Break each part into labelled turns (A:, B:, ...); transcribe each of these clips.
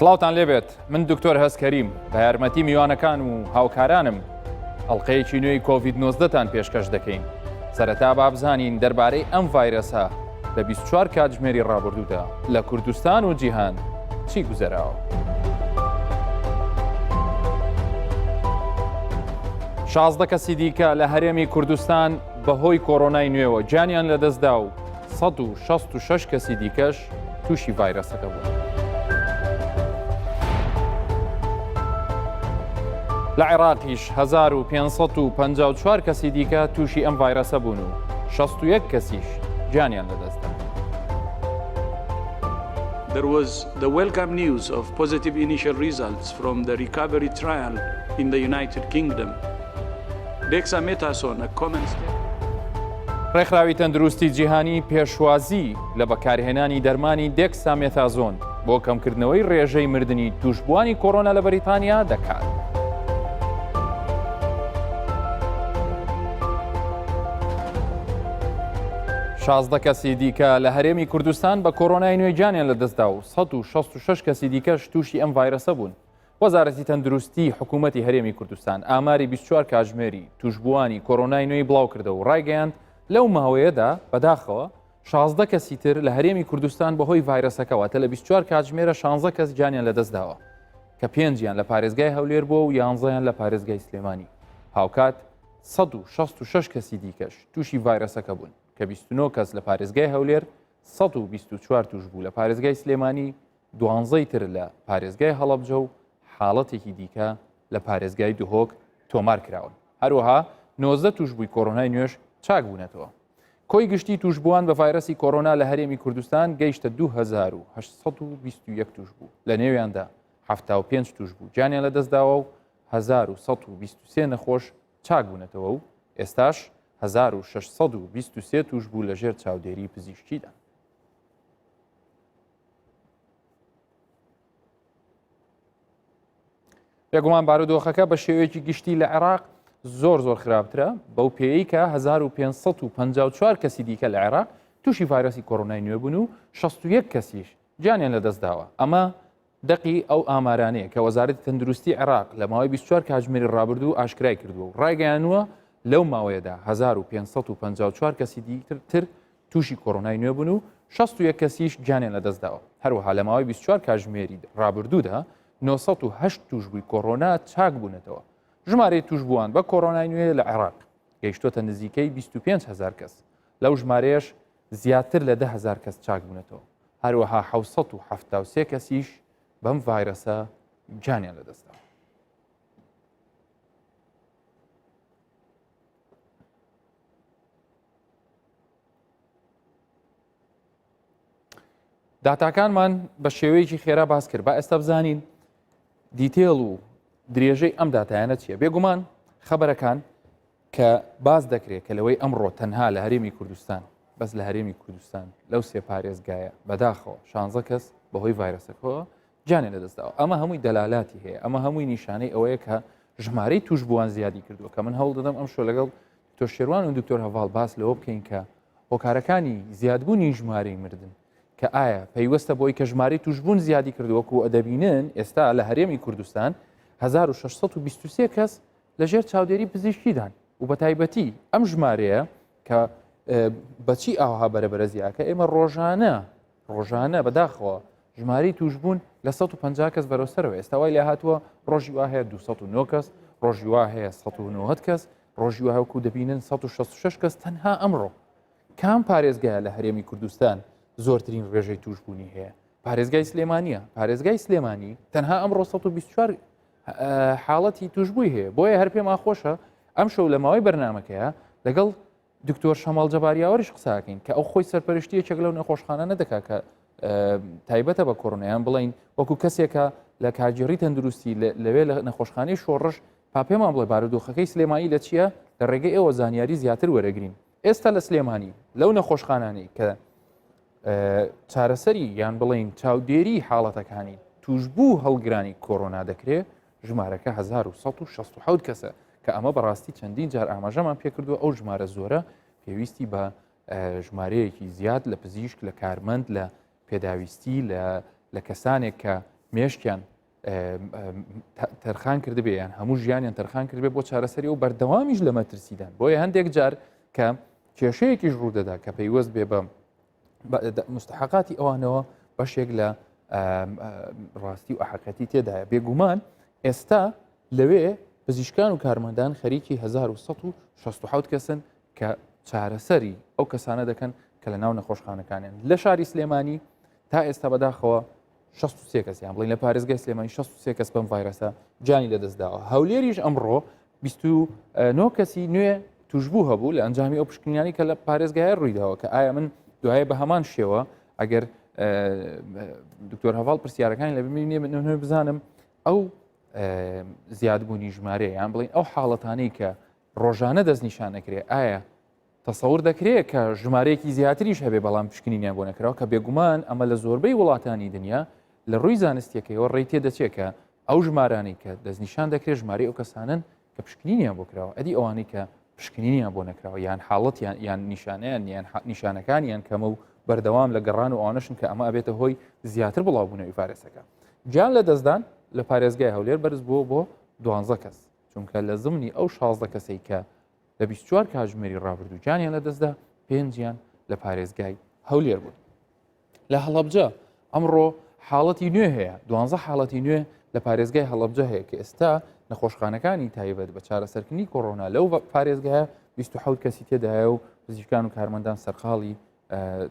A: سڵاوتان لێبێت من دکتۆر هەسکەریم بە یارمەتی میوانەکان و هاوکارانم ئەڵلقەیەکی نوێی کۆڤید-19تان پێشکەش دەکەین. سەرەتا بابزانین دەربارەی ئەم ڤایرەسە لە 24 کاتژمێری ڕابردوودا لە کوردستان و جیهان چی گوزەراوە. 16 کەسی دیکە لە هەرێمی کوردستان بەهۆی کۆڕۆنای نوێوە جانیان لەدەستدا و 166 کەسی دیکەش تووشی ڤایرەسەکە بوون. لە عێراقیش 1554 کەسی دیکە تووشی ئەم ڤایرەسە بوون و 61 کەسیش جانیان لەدەستدا.
B: There was the welcome news of positive initial results from the recovery trial in the United Kingdom. Dexamethasone, a common step.
A: ڕێکخراوی تەندروستی جیهانی پێشوازی لە بەکارهێنانی دەرمانی دێکسامێتازۆن بۆ کەمکردنەوەی ڕێژەی مردنی توشبوانی کۆڕۆنا لە بەریتانیا دەکات. شازدە کەسی دیکە لە هەرێمی کوردستان بە کۆڕۆنای نوێ جانیان لەدەستدا و 166 کەسی دیکەش تووشی ئەم ڤایرەسە بوون. وەزارەتی تەندروستی حکوومەتی هەرێمی کوردستان ئاماری 24 کاتژمێری توشبوانی کۆڕۆنای نوێی بڵاو کردە و ڕایگەیاند لەو ماوەیەدا بەداخەوە 16 کەسی تر لە هەرێمی کوردستان بەهۆی ڤایرەسەکەواتە لە 24 کاتژمێرە 16 کەس جانیان لەدەستداوە کە 5یان لە پارێزگای هەولێر بووە و 11یان لە پارێزگای سلێمانی. هاوکات 166 کەسی دیکەش تووشی ڤایرەسەکە بوون کە 29 کەس لە پارێزگای هەولێر 124 توش بوو لە پارێزگای سلێمانی 12 تر لە پارێزگای هەڵەبجە و حاڵەتێکی دیکە لە پارێزگای دهۆک تۆمار کراون. هەروەها 19 توشبووی کۆڕۆنای نوێش چاک بوونەتەوە. کۆی گشتی توشبووان بە ڤایرەسی کۆڕۆنا لە هەرێمی کوردستان گەیشتە 2821 توش بوو. لە نێویاندا 75 توش بوو جانیان لەدەستداوە و 1123 نەخۆش چاک بوونەتەوە و ئێستاش 1623 توش بوو لە ژێر چاودێری پزیشکیدا. بێگومان بارودۆخەکە بە شێوەیەکی گشتی لە عێراق زۆر خراپترە بەو پێی کە 1554 کەسی دیکە لە عێراق تووشی ڤایرەسی کۆڕۆنای نوێ بوون و 61 کەسیش جانیان لەدەستداوە. ئەمە دەقی ئەو ئامارانەیە کە وەزارەتی تەندروستی عێراق لە ماوەی 24 کاتژمێری ڕابردوو ئاشکرای کردووە و ڕایگەیانووە لەو ماوەیەدا 1554 کەسی دیتر تووشی کۆڕۆنای نوێ بوون و 61 کەسیش جانیان لەدەستداوە. هەروەها لە ماوەی 24 کاتژمێری ڕابردوودا 908 توشبووی کۆڕۆنا چاک بوونەتەوە. ژمارەی توشبووان بە کۆڕۆنای نوێ لە عێراق گەیشتۆتە نزیکەی 25,000 کەس. لەو ژمارەیەش زیاتر لە 10,000 کەس چاک بوونەتەوە. هەروەها 773 کەسیش بەم ڤایرەسە جانیان لەدەستداوە. داتاکانمان بە شێوەیەکی خێرا باس کرد. با ئێستا بزانین دیتێڵ و درێژەی ئەم داتایانە چییە. بێگومان خەبەرەکان کە باز دەکرێت کە لەوەی ئەمڕۆ تەنها لە هەرێمی کوردستان بەس لە هەرێمی کوردستان لەو سێ پارێزگایە بەداخەوە 16 کەس بەهۆی ڤایرەسەکەەوە جانیان لەدەستداوە. ئەمە هەمووی دەلالاتی هەیە، ئەمە هەمووی نیشانەی ئەوەیە کە ژمارەی توشبووان زیادی کردووە کە من هەوڵ دەدەم ئەم شۆ لەگەڵ دکتۆر شێروان و دکتۆر هەڤاڵ باس لەوە بکەین کە هۆکارەکانی زیادبوونی ژمارەی مردن کە ئایا پەیوەستە بۆی کە ژمارەی توشبوون زیادی کردووەکو ئەدەبینن ئێستا لە هەرێمی کوردستان 1623 کەس لە ژێر چاودێری پزیشکیدان و بە تایبەتی ئەم ژمارەیە کە بەچی ئاوها بەرەبەرە زیاکە ئێمە ڕۆژانە بەداخەوە ژمارەی توشبوون لە 150 کەس بەرەوسەرەوە. ئێستا وای لە هاتووە ڕۆژی وا هەیە 209 کەس، ڕۆژی وا هەیە 190 کەس، ڕۆژی وا هەوکو دەبینن 166 کەس تەنها ئەمڕۆ. کام پارێزگایە لە هەرێمی کوردستان زۆرترین ڕێژەی توشبوونی هەیە؟ پارێزگای سلێمانیە. پارێزگای سلێمانی تەنها ئەمڕۆ 124 حاڵەتی توشببووی هەیە. بۆیە هەر پێم ئاخۆشە ئەم شەو لە ماوەی بەرنمەکەیە لەگەڵ دکتۆر شەماڵ جەباریاوەریش قساکەین کە ئەو خۆی سەرپەرشتی یەکێک لەو نەخۆشخانە نەدەکات کە تایبەتە بە کۆڕۆنایان بڵین وەکو کەسێکە لە کارگێڕی تەندروستی لەوێ لە نەخۆشخانەی شۆڕش پاپێمان بڵێ بارودۆخەکەی سلێمانی لە چییە لە ڕێگەی ئێوە زانیاری زیاتر وەرەگرین. ئێستا لە سلێمانی لەو نەخۆشخانانی کە چارەسەری یان بڵین چاودێری حاڵەتەکانی توشببوو هەڵگرانی کۆڕۆنا دەکرێت ژمارەکە 1167 کەسە کە ئەمە بەڕاستی چەندین جار ئاماژەمان پێکردووە. ئەو ژمارە زۆرە پێویستی بە ژمارەیەکی زیاد لە پزیشک، لە کارمەند، لە پێداویستی لە کەسانێک کە مێشکیان تەرخان کردبێ یان هەموو ژیانیان تەرخان کردبێ بۆ چارەسەری و بەردەوامیش لە مەترسیدان بۆیە هەندێک جار کە کێشەیەکیش ڕوودەدا کە پەیوەست بێ بە مستحقاتی ئەوانەوە بەشێک لە ڕاستی و ئەحەقەتی تێدایە بێگومان ئێستا لەوێ پزیشکان و کارمەندان خەریکی 1960 کەسن کە چارەسەری ئەو کەسانە دەکەن کە لە ناو نەخۆشخانەکانیان لە شاری سلێمانی تا ئێستا بەداخەوە 63 کەسیان بڵین لە پارێزگای سلێمانی 63 کەس بەم ڤایرەسە جانی لەدەستداوە هەولێریش ئەمڕۆ 29 کەسی نوێ توشببوو هەبوو لە ئەنجامی ئەو پشکنیانی کە لە پارێزگای ڕوویداوە کە ئایا من دوایە بە هەمان شێوە ئەگەر دکتۆر هەواڵ پرسیارەکانی لە ببینێ من بزانم ئەو زیادبوونی ژمارە یان بڵین ئەو حاڵەتانەی کە ڕۆژانە دەستنیشان نەکرێ ئایا تەسەور دەکرێت کە ژمارەیەکی زیاتریش هەبێ بەڵام پشکنینیان بۆ نەکراوە کە بێگومان ئەمە لە زۆربەی وڵاتانی دنیا لە ڕووی زانستیەکەیەوە ڕێی تێدەچێت کە ئەو ژمارانەی کە دەستنیشان دەکرێت ژمارەی ئەو کەسانن کە پشکنینیان بۆ کراوە ئەدی ئەوانەی کە پشکنینیان بۆ نەکراوە یان حاڵەتیان یان نیشانیان یان نیشانەکانیان کەمە و بەردەوام لە گەڕان و ئەوانەشن کە ئەمە ئەبێتە هۆی زیاتر بڵاوبوونەوەی ڤایرەسەکە گیان لە دەستدان لە پارێزگای هەولێر بەرز بۆ 12 کەس چونکە لە زمانی ئەو 16 کەسەی کە لە 24 کاتژمێری ڕابردوو گیانیان لە دەستدا پێنجیان لە پارێزگای هەولێر بوون لە هەڵەبجە ئەمڕۆ حاڵەتی نوێ هەیە 12 حاڵەتی نوێ لە پارێزگای هەڵەبجە هەیە کە ئێستا نەخۆشخانەکانی تایبەت بە چارەسەرکردنی کۆڕۆنا لەو پارێزگایە 27 کەسی تێدایە و پزیشکان و کارمەندان سەرقاڵی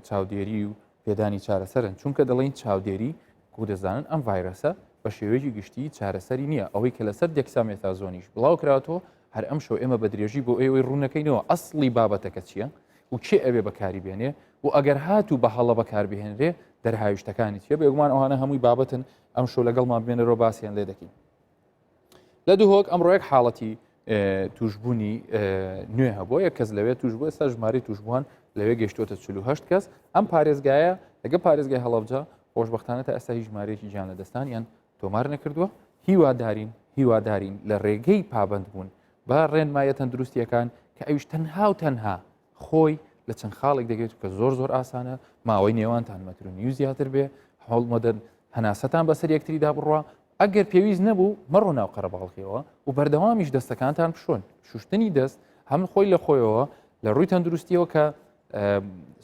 A: چاودێری و پێدانی چارەسەرن چونکە دەڵێن چاودێری کو دەزانن ئەم ڤایرەسە بە شێوەیەکی گشتی چارەسەری نییە ئەوەی کە لەسەر دێکسامێتازۆنیش بڵاو کراتەوە هەر ئەم شەو ئێمە بە درێژی بۆ ئێوەی ڕوونەکەینەوە ئەسڵی بابەتەکە چییە و چێ ئەوێ بەکاری بێنێ و ئەگەر هاتوو بە هەڵە بەکاربهێنرێ دەرهاویشتەکانی چیە بێگومان ئەوانە هەمووی بابەتن ئەم شەو لەگەڵمان بێنەرەوە باسییان لێ دەکەین لە دووهۆک ئەمڕۆیەک حاڵەتی توشببوونی نوێ هەبووە یەک کەس لەوێ توشبوو ئێستا ژمارەی توشببووان لەوێ گەشتۆتە 48 کەس ئەم پارێزگایە لەگە پارێزگای هەڵەبجە خۆشبەختانە تا ئێستا هیچ ژمارەیەکی گیان لە دەستانیان تۆمار نەکردووە هیوادارین لە ڕێگەی پابند بوون بە ڕێنمایە تەندروستیەکان کە ئەویش تەنها و تەنها خۆی لە چەند خاڵێک دەگرێت کە زۆر ئاسانە ماوەی نێوانتان مەتر و نیو زیاتر بێ هەوڵمەدەن هەناسەتان بەسەر یەکتریدا بڕوە ئەگەر پێویست نەبوو مەڕۆ ناو قەرەباڵغیەوە و بەردەوامیش دەستەکانتان پشۆن شوشتنی دەست هەم خۆی لە خۆیەوە لە ڕووی تەندروستیەوە کە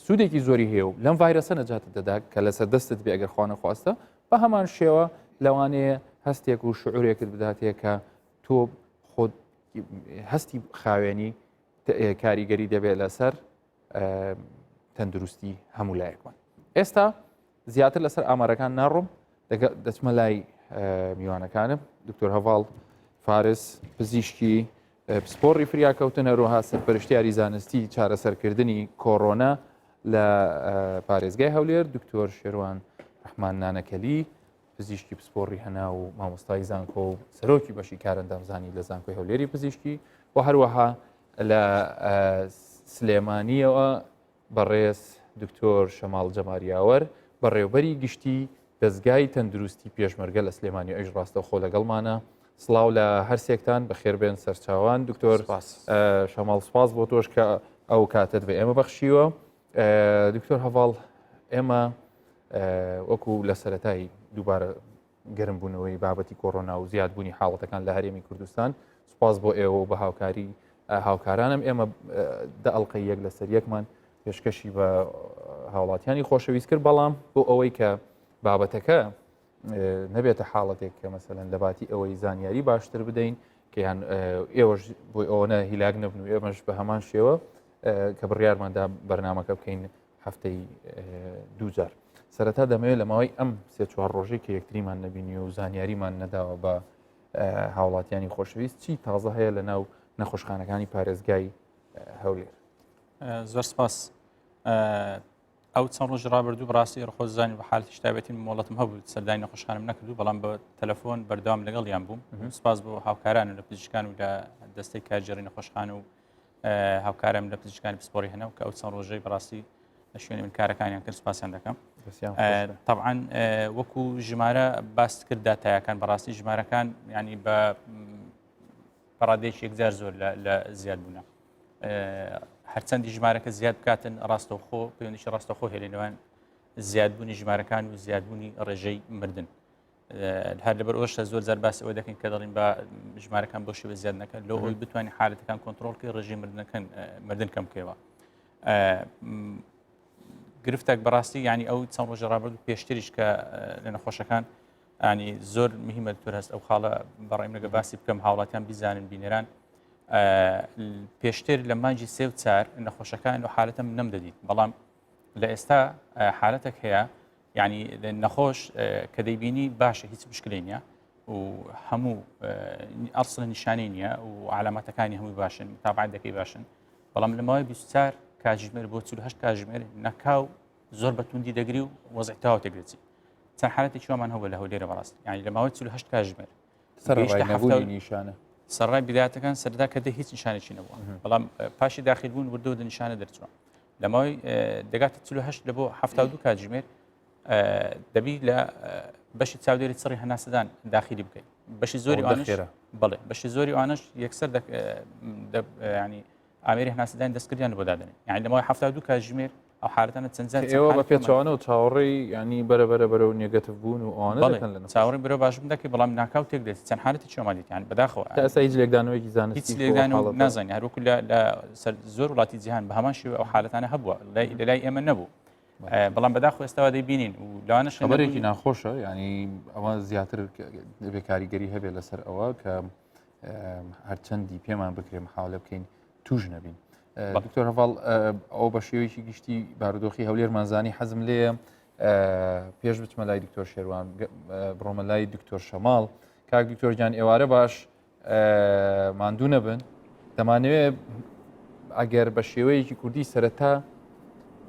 A: سوودێکی زۆری هەیە و لەم ڤایرەسە نەجاتت دەدا کە لەسەر دەستت بێ ئەگەر خوا نەخواستە بە هەمان شێوە لەوانەیە هەستێک و شعورێکت بداتەیە کە تۆ خۆت هەستی خاوێنی کاریگەری دەبێت لەسەر تەندروستی هەموو لایەکمان ئێستا زیاتر لەسەر ئامارەکان ناڕۆم دەچمە لای میوانەکانم دکتۆر هەواڵ فارس پزیشکی پسپۆڕی فریاکەوتن هەروەها سەرپەرشتیاری زانستی چارەسەرکردنی کۆڕۆنا لە پارێزگای هەولێر دکتۆر شێروان ڕەحمان نانەکەلی پزیشکی پسپۆڕی هەنا و مامۆستای زانکۆ و سەرۆکی بەشی کارەندامزانی لە زانکۆی هەولێری پزیشکی و هەروەها لە سلێمانیەوە بەڕێز دکتۆر شەماڵ جەماریاوەر بەڕێوبەری گشتی دەستگای تەندروستی پێشمەرگە لە سلێمانی ئەوش ڕاستەوخۆ لەگەڵمانە سڵاو لە هەرسێکتان بەخێربێن سەرچاوان دکتۆر شەماڵ سپاس بۆ تۆش کە ئەو کاتت بە ئێمە بەخشیوە دکتۆر هەواڵ ئێمە وەکو لە سەرەتایی دووبارە گەرم بوونەوەی بابەتی کۆڕۆنا و زیادبوونی حاڵەتەکان لە هەرێمی کوردستان سپاس بۆ ئێوە بە هاوکاری هاوکارانم ئێمە ئەڵلقەی یەک لەسەر یەکمان پێشکەشی بە هاوڵاتیانی خۆشەویست کرد بەڵام بۆ ئەوەی کە بابەتەکە نەبێتە حاڵەتێک کە مەسەلەن لەباتی ئەوەی زانیاری باشتر بدەین کە یان ئێوەش بۆی ئەوەنە هیلاک نەبن و ئێمەش بە هەمان شێوە کە بڕیارماندا بەرنامەکە بکەین هەفتەی دووجار سەرەتا دەمەوێت لە ماوەی ئەم سێ-چوار ڕۆژەی کە یەکتریمان نەبینی و زانیاریمان نەداوە بە هاوڵاتیانی خۆشەویست چی تازە هەیە لە ناو نەخۆشخانەکانی پارێزگای هەولێر
C: زۆر سپاس ئەو چەند ڕۆژ ڕابردوو بڕاستی ڕخۆزانی بە حالتی شتابەتی مۆڵەتم هەبوو سەردانی نەخۆشخانەم نەکردو بەڵام بە تەلەفۆن بەردەوام لەگەڵیان بووم سپاس بۆ هاوکاران و لە پزیشکان و لە دەستەی کارگەڕی نەخۆشخانە و هاوکارم لە پزیشکانی پسپۆڕی هەنا و کە ئەو چەند ڕۆژەی بەڕاستی لە شوێنی من کارەکانیان کرد سپاسیان دەکەم طبعاً وەکو ژمارە باس کرد داتایەکان بەڕاستی ژمارەکان ینی بە بەڕادێکی یەکجار زۆر لە زیاد بوونە هەرچەندی ژمارەکە زیاد بکاتن ڕاستەوخۆ پەیوەندیشی ڕاستەوخۆ هەیە لەنێوان زیادبوونی ژمارەکان و زیادبوونی ڕێژەی مردن هەر لەبەر ئەوەشە زۆر جار باسی ئەوە دەکەین کە دەڵین بە ژمارەکان بۆ شێوە زیاد نەکەن لەو ئەوی بتوانین حالەتەکان کۆنتترۆلکەی ڕژیم مردن کەم بکەوە. گرفتێک بەڕاستی ینی ئەو چەند ڕۆژە ڕابرد و پێشتریش کە لە نەخۆشەکان ینی زۆر مهمە تور هەست ئەو خاڵە بەڕێم لەگە باسی بکەم هاوڵاتیان بیزانن بینێران پێشتر لە مانجی سێ و چار نەخۆشەکان و حالەتە نەم دەدیت بەڵام لە ئێستا حالەتێک هەیە ینی نەخۆش کە دەیبینی باشە هیچ مشکلی نییە و هەموو ئەسڵ نیشانەی نییە و علاماتەکانی هەمووی باشن تابعات دەکەی باشن بەڵام لە ماوەی 24 کاتژمێر بۆ 48 کاتژمێر نەکاو زۆر بەتوندی دەگری و وەزعیتاوە تێگرێتی چەند حالەتێکی چۆمان هەبوو لە هەولێرە بەڕاست ینی لە ماوەی 48 کاتژمێر
A: نیشانە
C: سەرڕای بدایەتەکان سەردا کە هیچ نیشانێکی نەبووە بەڵام پاشی داخلبوون وردەوە نیشانە دەرچووە لە ماوەی دەگاتە 48 لە بۆ 72 کاتژمێر دەبی لە بەشی چاودێری چڕی هەناسەدان داخلی بکەیت بەشی زۆری ئەوانش بەڵێ بەشی زۆری ئەوانش یەکسەر ینی ئامێری هەناسەدان دەستکردیان بۆ دادنێ یعنی لە ماوەی 72 کاتژمێر ئەو حالەتانە چەند
A: ئێوە بە پێچوانە و چاوەڕێی ینی بەرەبەرە بەرەو نێگەتف بوون و ئەوانە
C: چاوەڕی برۆ باشم دەکەی بەڵام ناکاو تێک دێت چەند حالەتی چۆمادیت یان بەداخەوە
A: ئەسا هیچ لێکدانەوەیکی زانستی
C: هیچ لێکدان نازانانی هەروەکو لە زۆر وڵاتی جیهان بە هەمان شێوە ئەو حالەتانە هەبووە لە لای ئێمە نەبوو بەڵام بەداخۆ ئێستاوا دەیبینین و لەوانەش
A: خبرێکی ناخۆشە ینی ئەوە زیاتر بێکاریگەری هەبێت لەسەر ئەوە کە هەرچەندی پێمان بکرێ محاولە بکەین توش نەبین. دکتۆر هەڤاڵ ئەو بە شێوەیەکی گشتی بارودۆخی هەولێرمانزانی حەزم لێە پێش بچمە لای دکتۆر شێروان بڕۆمە لای دکتۆر شەماڵ کاک دکتۆر گیان ئێوارە باش ماندوو نەبن دەمانەوێت ئەگەر بە شێوەیەکی کوردی سەرەتا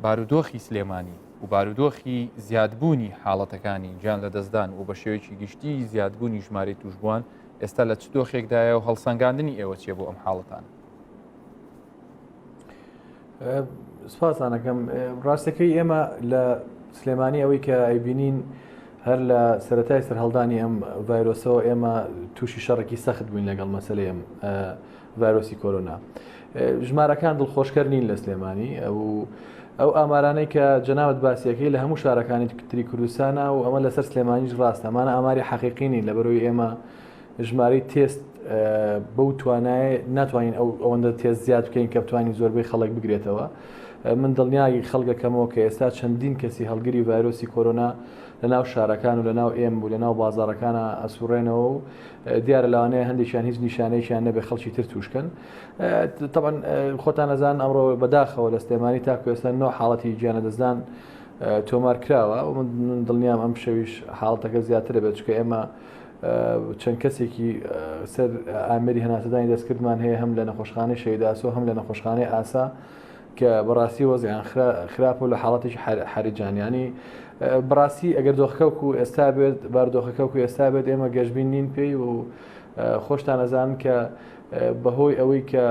A: بارودۆخی سلێمانی و بارودۆخی زیادبوونی حاڵەتەکانی گیان لە دەستدان و بە شێوەیەکی گشتی زیادبوونی ژمارەی توشبووان ئێستا لە چ دۆخێکدایە و هەڵسەنگاندنی ئێوە چیە بۆ ئەم حاڵەتانە؟
D: سپاسانەکەم ڕاستەکەی ئێمە لە سلێمانی ئەوەی کە ئەیبینین هەر لە سەرەتای سەرهەڵدانی ئەم ڤایرۆسەوە ئێمە تووشی شەڕێکی سەخت بووین لەگەڵ مەسەلەی ئەم ڤایرۆسی کۆرۆنا ژمارەکان دڵخۆشکەر نین لە سلێمانی ئەو ئامارانەی کە جەنابەت باسیەکەی لە هەموو شارەکانی تری کوردستانە و ئەمە لەسەر سلێمانیش ڕاستە ئەمانە ئاماری حەقیقینی لەبەرەوەی ئێمە ژمارەی تێست بەو توانایە ناتوانین ئەوەندە تێست زیاد بکەین کە بتوانین زۆربەی خەڵک بگرێتەوە من دڵنیایی خەڵگەکەمەوە کە ئێستا چەندین کەسی هەڵگری ڤایرۆسی کۆرۆنا لە ناو شارەکان و لە ناو ئێم و لە ناو بازاڕەکانە ئەسوڕێنەوە و دیارە لەوانەیە هەندێکیان هیچ نیشانەیەکیان نەبێ خەڵکی تر توشکن طبعا خۆتان نەزان ئەمڕۆ بەداخەوە لە سلێمانی تاکو ئێستا نۆ حاڵەتی گیانە دەستدان تۆمار کراوە و من دڵنیام ئەم شەویش حاڵەتەکە زیاتر دەبێت چکە ئێمە چەند کەسێکی سەر ئامێری هەناسەدانی دەستکردمان هەیە هەم لە نەخۆشخانەی شەیداسۆ هەم لە نەخۆشخانەی ئاسا کە بەڕاستی وەزیان خراپە و لە حاڵەتێکی حەریجانیانی بڕاستی ئەگەر دۆخەکەوکو ئێستا بێت باردۆخەکەوکو ئێستا بێت ئێمە گەشتبین نین پێی و خۆشتان ئەزانن کە بەهۆی ئەوەی کە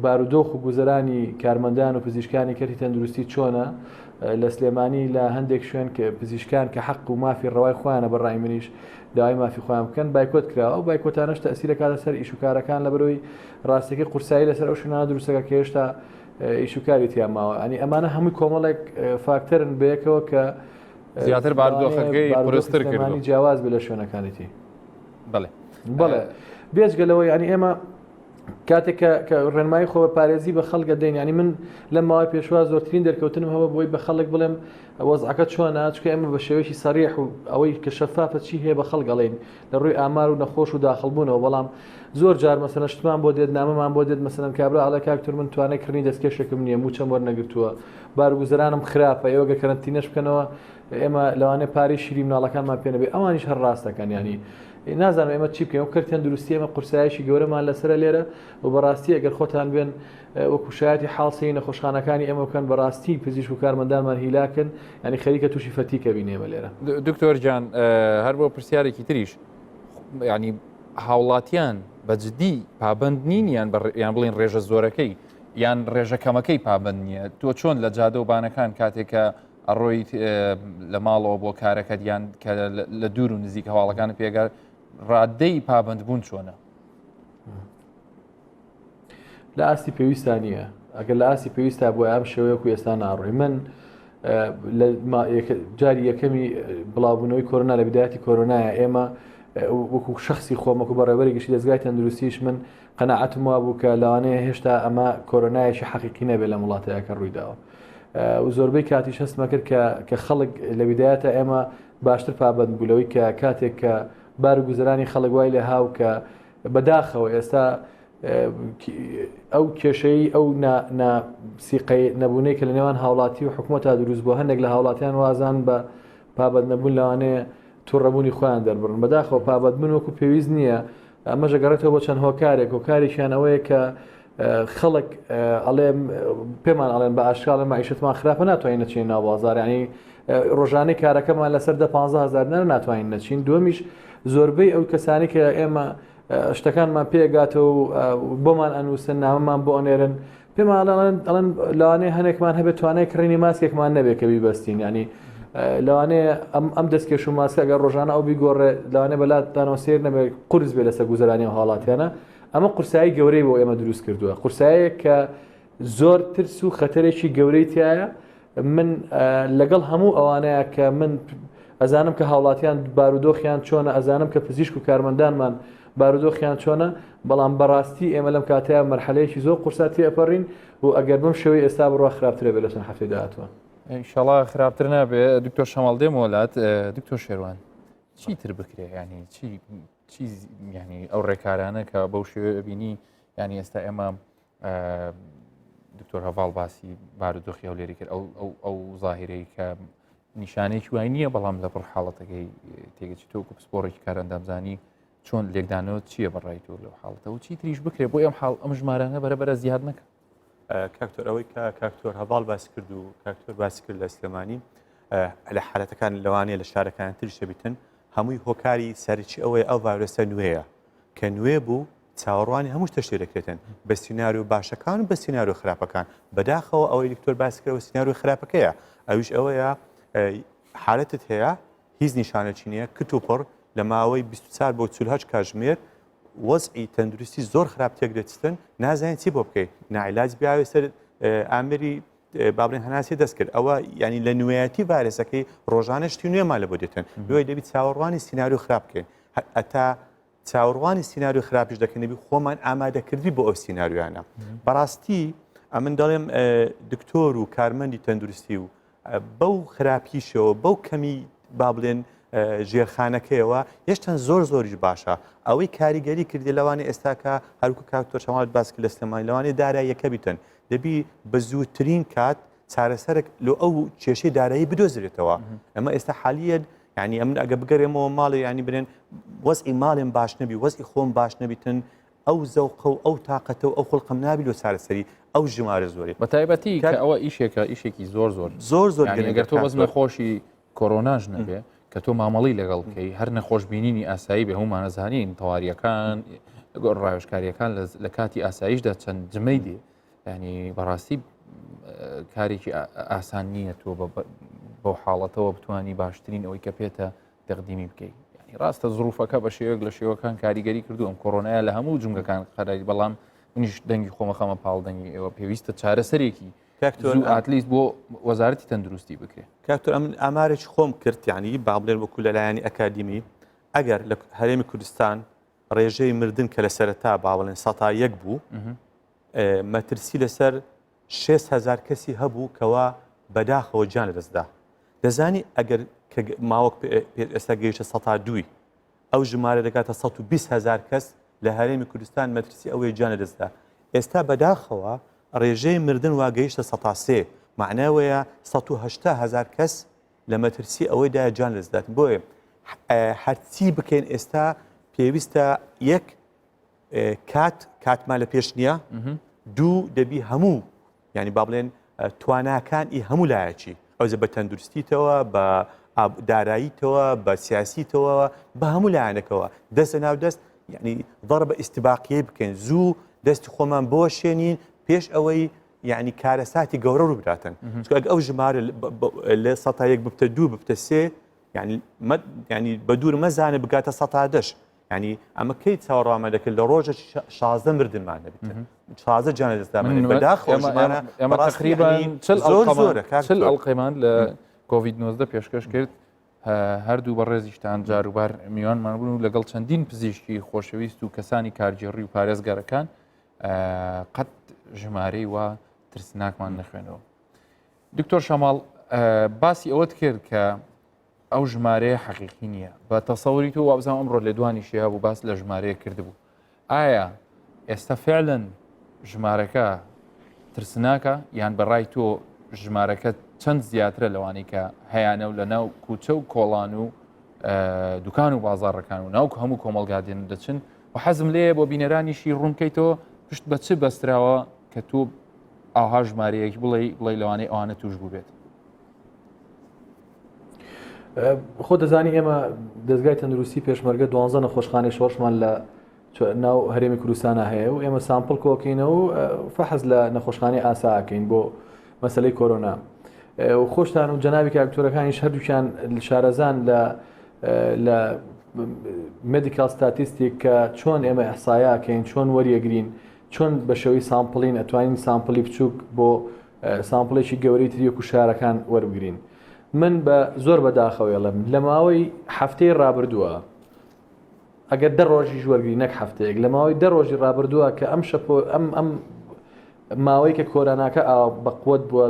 D: بارودۆخ و گوزەرانی کارمەندان و پزیشکانی کەرتی تەندروستی چۆنە لە سلێمانی لە هەندێک شوێن کە پزیشکان کە حەق و مافی ڕەوای خۆیانە بەڕای منیش داوای مافی خۆیان بکەن بایکۆت کراوە و بایکۆتانش تەسیرە کاتە سەر ئیشوکارەکان لە بەرەوەی ڕاستەکەی قورسایی لەسەر ئەو شوێنانە دروستەکە کە هێشتا ئیشوکاری تیان ماوە ئەنی ئەمانە هەمووی کۆمەڵێک فاکتەرن بەیەکەوە کە
A: زیاتر بارودۆخەکەی پڕستر کردووە
D: جیاواز بێ لە شوێنەکانیتی
A: بەڵێ
D: بێجگەلەوەی ینی ئێمە کاتێک کە ڕێنمایی خۆ پارێزی بە خەڵکە دەین ینی من لەم ماوەی پێشوا زۆرترین دەرکەوتنم هەوە بۆی بە خەڵک بڵێم وەزعەکە چۆنە چکە ئێمە بە شێوەیەکی سەریح و ئەوەی کە شەفافە چی هەیە بە خەڵگەڵین لە ڕووی ئامار و نەخۆش و داخڵبوونەوە بەڵام زۆر جار مەسەلەن شتمان بۆ دێت نامەمان بۆ دێت مەسەلەن کابرا ئاڵە کاکتور من توانای کردنی دەستکێشێکم نییە موچەم وەرنەگرتووە بارگوزەرانم خراپە ئێوەگە کەرەنتینەش بکەنەوە ئێمە لەوانێ پارەی شیری مناڵەکانمان پێ نەبێ ئەوانیش هەر ڕاستەکەن ینی نازانم ئێمە چی بکەین و کردیان دروستی ئێمە قورسایشی گەورەمان لەسرە لێرە و بەڕاستی ئەگەر خۆتان بێن وەکوشایەتی حاڵسی نەخۆشخانەکانی ئێمە بکەن بەڕاستی پزیشک و کارمەندانمان هیلاکن ینی خەریکە تووشی فەتیکە بینێمە لێرە.
A: دکتۆر جان هەر بۆ پرسیارێکی تریش ینی هاوڵاتیان بەجددی پابند نین یان بڵین ڕێژە زۆرەکەی یان ڕێژەکەمەکەی پابند نییە تۆ چۆن لە جادە و بانەکان کاتێکە ئەڕۆی لە ماڵەوە بۆ کارەکەت یان کە لە دوور و نزیک هەواڵەکان پێگەر ڕادەی پابند بوون چۆنە؟
D: لە ئاستی پێویستان نییە ئەگەر لە ئاستی پێویستە بۆ ئەم شێوەیەکو ئێستا ناڕۆی من جاری یەکەمی بڵاوبوونەوەی کۆرۆنا لە بدایەتی کۆرۆنایە ئێمە وەکو شخصی خۆمەکو بەڕێوەری گەشتی دەستگای تەندروستیش من قەناعەتم وا بوو کە لەوانەیە هێشتا ئەمە کۆرۆنایەکی حەقیقی نەبێت لە وڵاتەیەکە ڕوویداوە و زۆربەی کاتیش هەستمە کرد کە خەڵک لە بدایەتە ئێمە باشتر پابند بوولەوەی کە کاتێک کە بار و گوزەرانی خەڵک وای لێ هاو کە بەداخەوە ئێستا ئەو کێشەی ئەو سیقەی نەبوونەی کە لە نێوان هاوڵاتی و حکوومەت تا دروست بۆ هەندێک لە هاوڵاتیان وازان بە پابند نەبوون لەوانەیە تووڕەبوونی خۆیان دەربڕن بەداخەوە پابند من وەکو پێویست نییە ئەمەژە گەڕێتەوە بۆ چەند هۆکارێک هۆکاریشیان ئەوەیە کە خەڵک ئەڵێم پێمان ئەڵێن بە ئاشکالە مەعیشەتمان خراپە ناتوانین نەچین ناو بازار ینی ڕۆژانەی کارەکەمان لەسەر 15,000 ناتوانین نەچین دووەمیش زۆربەی ئەو کەسانی کە ئێمە شتەکانمان پێگاتەوە و بۆمان ئەنووسن نامەمان بۆ ئەنێرن پێمان ئەڵێن لەوانەیە هەنێکمان هەبێت توانای کڕینی ماسکێکمان نەبێت کە بیبەستین ینی لەوانەیە ئەم دەستکێش و ماسکە ئەگەر ڕۆژانە ئەو بیگۆڕێ لەوانەیە بەلاتدانەوە سێر نەبێت قورس بێ لەسەر گوزەرانی و هاڵاتیانە ئەمە قورسایی گەورەی بۆ ئێمە دروست کردووە قورسایە کە زۆر ترس و خەتەرێکی گەورەی تایە من لەگەڵ هەموو ئەوانەیە کە من ئەزانم کە هاوڵاتیان بارودۆخیان چۆنە ئەزانم کە پزیشک و کارمەندانمان بارودۆخیان چۆنە بەڵام بەڕاستی ئێمە لەم کاتەیە مەرحەلەیەکی زۆر قورساتی ئەپەڕین و ئەگەر بم شێوەی ئێستا بڕوا خراپترە بێت لە چەند هەفتەی داهاتوە
A: ئینشاڵا خراپتر نابێت دکتۆر شەماڵ دێم وڵات دکتۆر شێروان چیتر بکرێ ینی چی ینی ئەو ڕێکارانە کە بەو شێوە بینی ینی ئێستا ئێمە دکتۆر هەڤاڵ باسی بارودۆخی هەولێری کرد ئەو زاهیرەی کە نیشانەیەکی وای نییە بەڵام لە بڕ حاڵەتەکەی تێگەچی تۆکو پسپۆڕێکی کارەندامزانی چۆن لێکدانەوە چییە بەڕای تۆ لەو حاڵەتەوە چی تریش بکرێ بۆ ئەم ژمارانە بەرەبەرە زیاد نەکە
E: کاکتۆر ئەوەی کە کاکتۆر هەڤاڵ باسی کرد و کاکتۆر باسی کرد لە سلێمانی لە حالەتەکان لەوانەیە لە شارەکان تریشە بیتن هەمووی هۆکاری سەرچی ئەوەیە ئەو ڤایرۆسە نوێیە کە نوێ بوو چاوەڕوانی هەموو شتە شتێ دەکرێتن بە سیناریۆ باشەکان و بە سیناریۆ خراپەکان بەداخەوە ئەوەی دکتۆر باسی کردەوە سیناریۆ خراپەکەیە ئەویش ئەوەیە حالەتت هەیە هیچ نیشانەی نییە کت و پڕ لە ماوەی 24 بۆ 48 کاتژمێر وەزعی تەندروستی زۆر خراپ تێک دەچستن نازانین چی بۆ بکەیت ناعیلاج بیاوێ سەر ئامری بابرێن هەناسی دەست کرد ئەوە ینی لە نوێیەتی ڤایرۆسەکەی ڕۆژانە شتی نوێمان لە بۆ دێتن دوای دەبی چاوەڕوانی سیناریۆ خراپ بکەین ئەتا چاوەڕوانی سیناریۆ خراپش دەکەنەبی خۆمان ئامادەکردی بۆ ئەو سیناریۆیانە بەڕاستی ئەمن دەڵێم دکتۆر و کارمەندی تەندروستی و بەو خراپیشەوە بەو کەمی با بڵێن ژێرخانەکەیەوە هێشتا زۆریش باشە ئەوەی کاریگەری کردی لەوانی ئێستاکە هەروکو کاکتۆر شەماڵ باس کرد لە سلێمانی لەوانەیە داراییەکە بیتن دەبی بە زووترین کات چارەسەرێک لە ئەو کێشەی دارایی بدۆزرێتەوە ئەمە ئێستا حالیت ینی ئەمن ئەگە بگەڕێمەوە ماڵی ینی برێن وەزئی ماڵێن باش نەبی وەزئی خۆم باش نەبیتن ئەو زەوقە و ئەو تااقەتە و ئەو خڵقم نابی لە چارەسەری ئەو ژمارە زۆری
A: بە تایبەتی کە ئەوە ئیشێکی زۆر
E: گەر
A: تۆ بەزمە خۆشی کۆرۆناژ نەبێ کە تۆ مامەڵی لەگەڵ بکەی هەر نەخۆشببینینی ئاسایی بێ هەمومان نەزانین تەواریەکان ڕاوێژکاریەکان لە کاتی ئاساییشدا چەند جمەی دێ ینی بەڕاستی کارێکی ئاسان نییە تۆ بەو حاڵەتەوە بتوانی باشترین ئەوەی کە پێێتە تەقدیمی بکەیت ینی ڕاستە زروفەکە بە شێوەیەک لە شێوەکان کاریگەری کردو ئەم کۆرۆنایە لە هەموو جنگەکان قەراری بەڵام منیش دەنگی خۆمەخەمە پاڵدەنگی ئێوە پێویستە چارەسەرێکی ئاتلیست بۆ وەزارەتی تەندروستی بکرێت
E: کاکتۆر ئەم ئامارێکی خۆم کرد یعنی با بڵێن وەکو لەلایەنی ئەکادیمی ئەگەر لە هەرێمی کوردستان ڕێژەی مردن کە لە سەرەتا با بڵێن 101 بوو مەترسی لەسەر 6,000 کەسی هەبوو کەوا بەداخەوە گیان لەدەستدا دەزانی ئەگەر ماوەک ئێستا گەیشتە 102 ئەو ژمارە دەکاتە 120,000 کەس لە هەرێمی کوردستان مەترسی ئەوەی گیان لەدەستدا ئێستا بەداخەوە ڕێژەی مردن واگەیشتە 103 معناوەیە 180,000 کەس لە مەترسی ئەوەیدا گیان لەدەستداتن بۆیە هەرچی بکەین ئێستا پێویستە یەک کاتمان لە پێش نییە دوو دەبی هەموو ینی با بڵێن تواناکانی هەموو لایەکی ئەوزە بە تەندروستیتەوە بە داراییتەوە بە سیاسیتەوە بە هەموو لایەنەکەوە دەستە ناو دەست یعنی ضرب ئیستیباقیە بکەین زوو دەستی خۆمان بۆ شێنین پێش ئەوەی یعنی کارەساتی گەورە ڕووبداتن ئەو ژمارە لە 101 ببتە 2 ببتە 3 ینی بە دوور مەزانە بگاتە 110 ینی ئەمە کەی چاوەڕامە دەکرد لە ڕۆژە 16 مردمان نەبێت 16 جانە دەستدامان بەداخۆژمانە
A: ئەمە تقریبان چل ئەڵقەمان لە کۆڤید 19 پێشکەش کرد هەردوو بە ڕێزیشتان جاروبار میوانمان بوون و لەگەڵ چەندین پزیشکی خۆشەویست و کەسانی کارگێڕی و پارێزگارەکان قەت ژمارەی وا ترسناکمان نەخوێنەوە. دکتۆر شەماڵ باسی ئەوەت کرد کە ئەو ژمارەیە حەقیقی نییە بە تەسەوری تۆ وابزانام ئەمڕۆ لە دوانیشیە بوو باس لە ژمارەیە کردبوو. ئایا ئێستا فعلەن ژمارەکە ترسناکە یان بەڕای تۆ ژمارەکە چەند زیاترە لەوانەی کە هەیەە و لە ناو کوچە و کۆڵان و دوکان و بازاڕەکان و ناوکە هەموو کۆمەلگادێن دەچن و حەزم لێ بۆ بینەرانیشی ڕوونکەیتەوە پشت بە چ بەستراوە کە تۆ ئاها ژمارەیەکی بڵێ لەوانەی ئەوانە توش بوو بێت.
D: خۆ دەزانی ئێمە دەستگای تەندروستی پێشمەرگە 12 نەخۆشخانەی شۆڕشمان لە ناو هەرێمی کوردستانە هەیە و ئێمە سامپڵ کۆکەینەوە و فەحەز لە نەخۆشخانەی ئاساکەین بۆ مەسلەی کۆرۆنا و خۆشتان و جەنابی کاکتۆرەکانیش هەردووکیان شارەزان لە مدیکال ستاتیستیک کە چۆن ئێمە ئەحسایاکەین چۆن وەریەگرین چۆن بە شێوەی سامپڵین ئەتوانین سامپڵی بچووک بۆ سامپڵێکی گەورەی تریۆک و شارەکان وەربگرین. من بە زۆر بەداخەوێڵم لە ماوەی هەفتەی ڕابردووە ئەگەر 10 ڕۆژی وەرگری نەک هەفتەیەک لە ماوەی 10 ڕۆژی ڕابردووە کە ئەم ماوەی کە کۆرۆناکە بەقوت بووە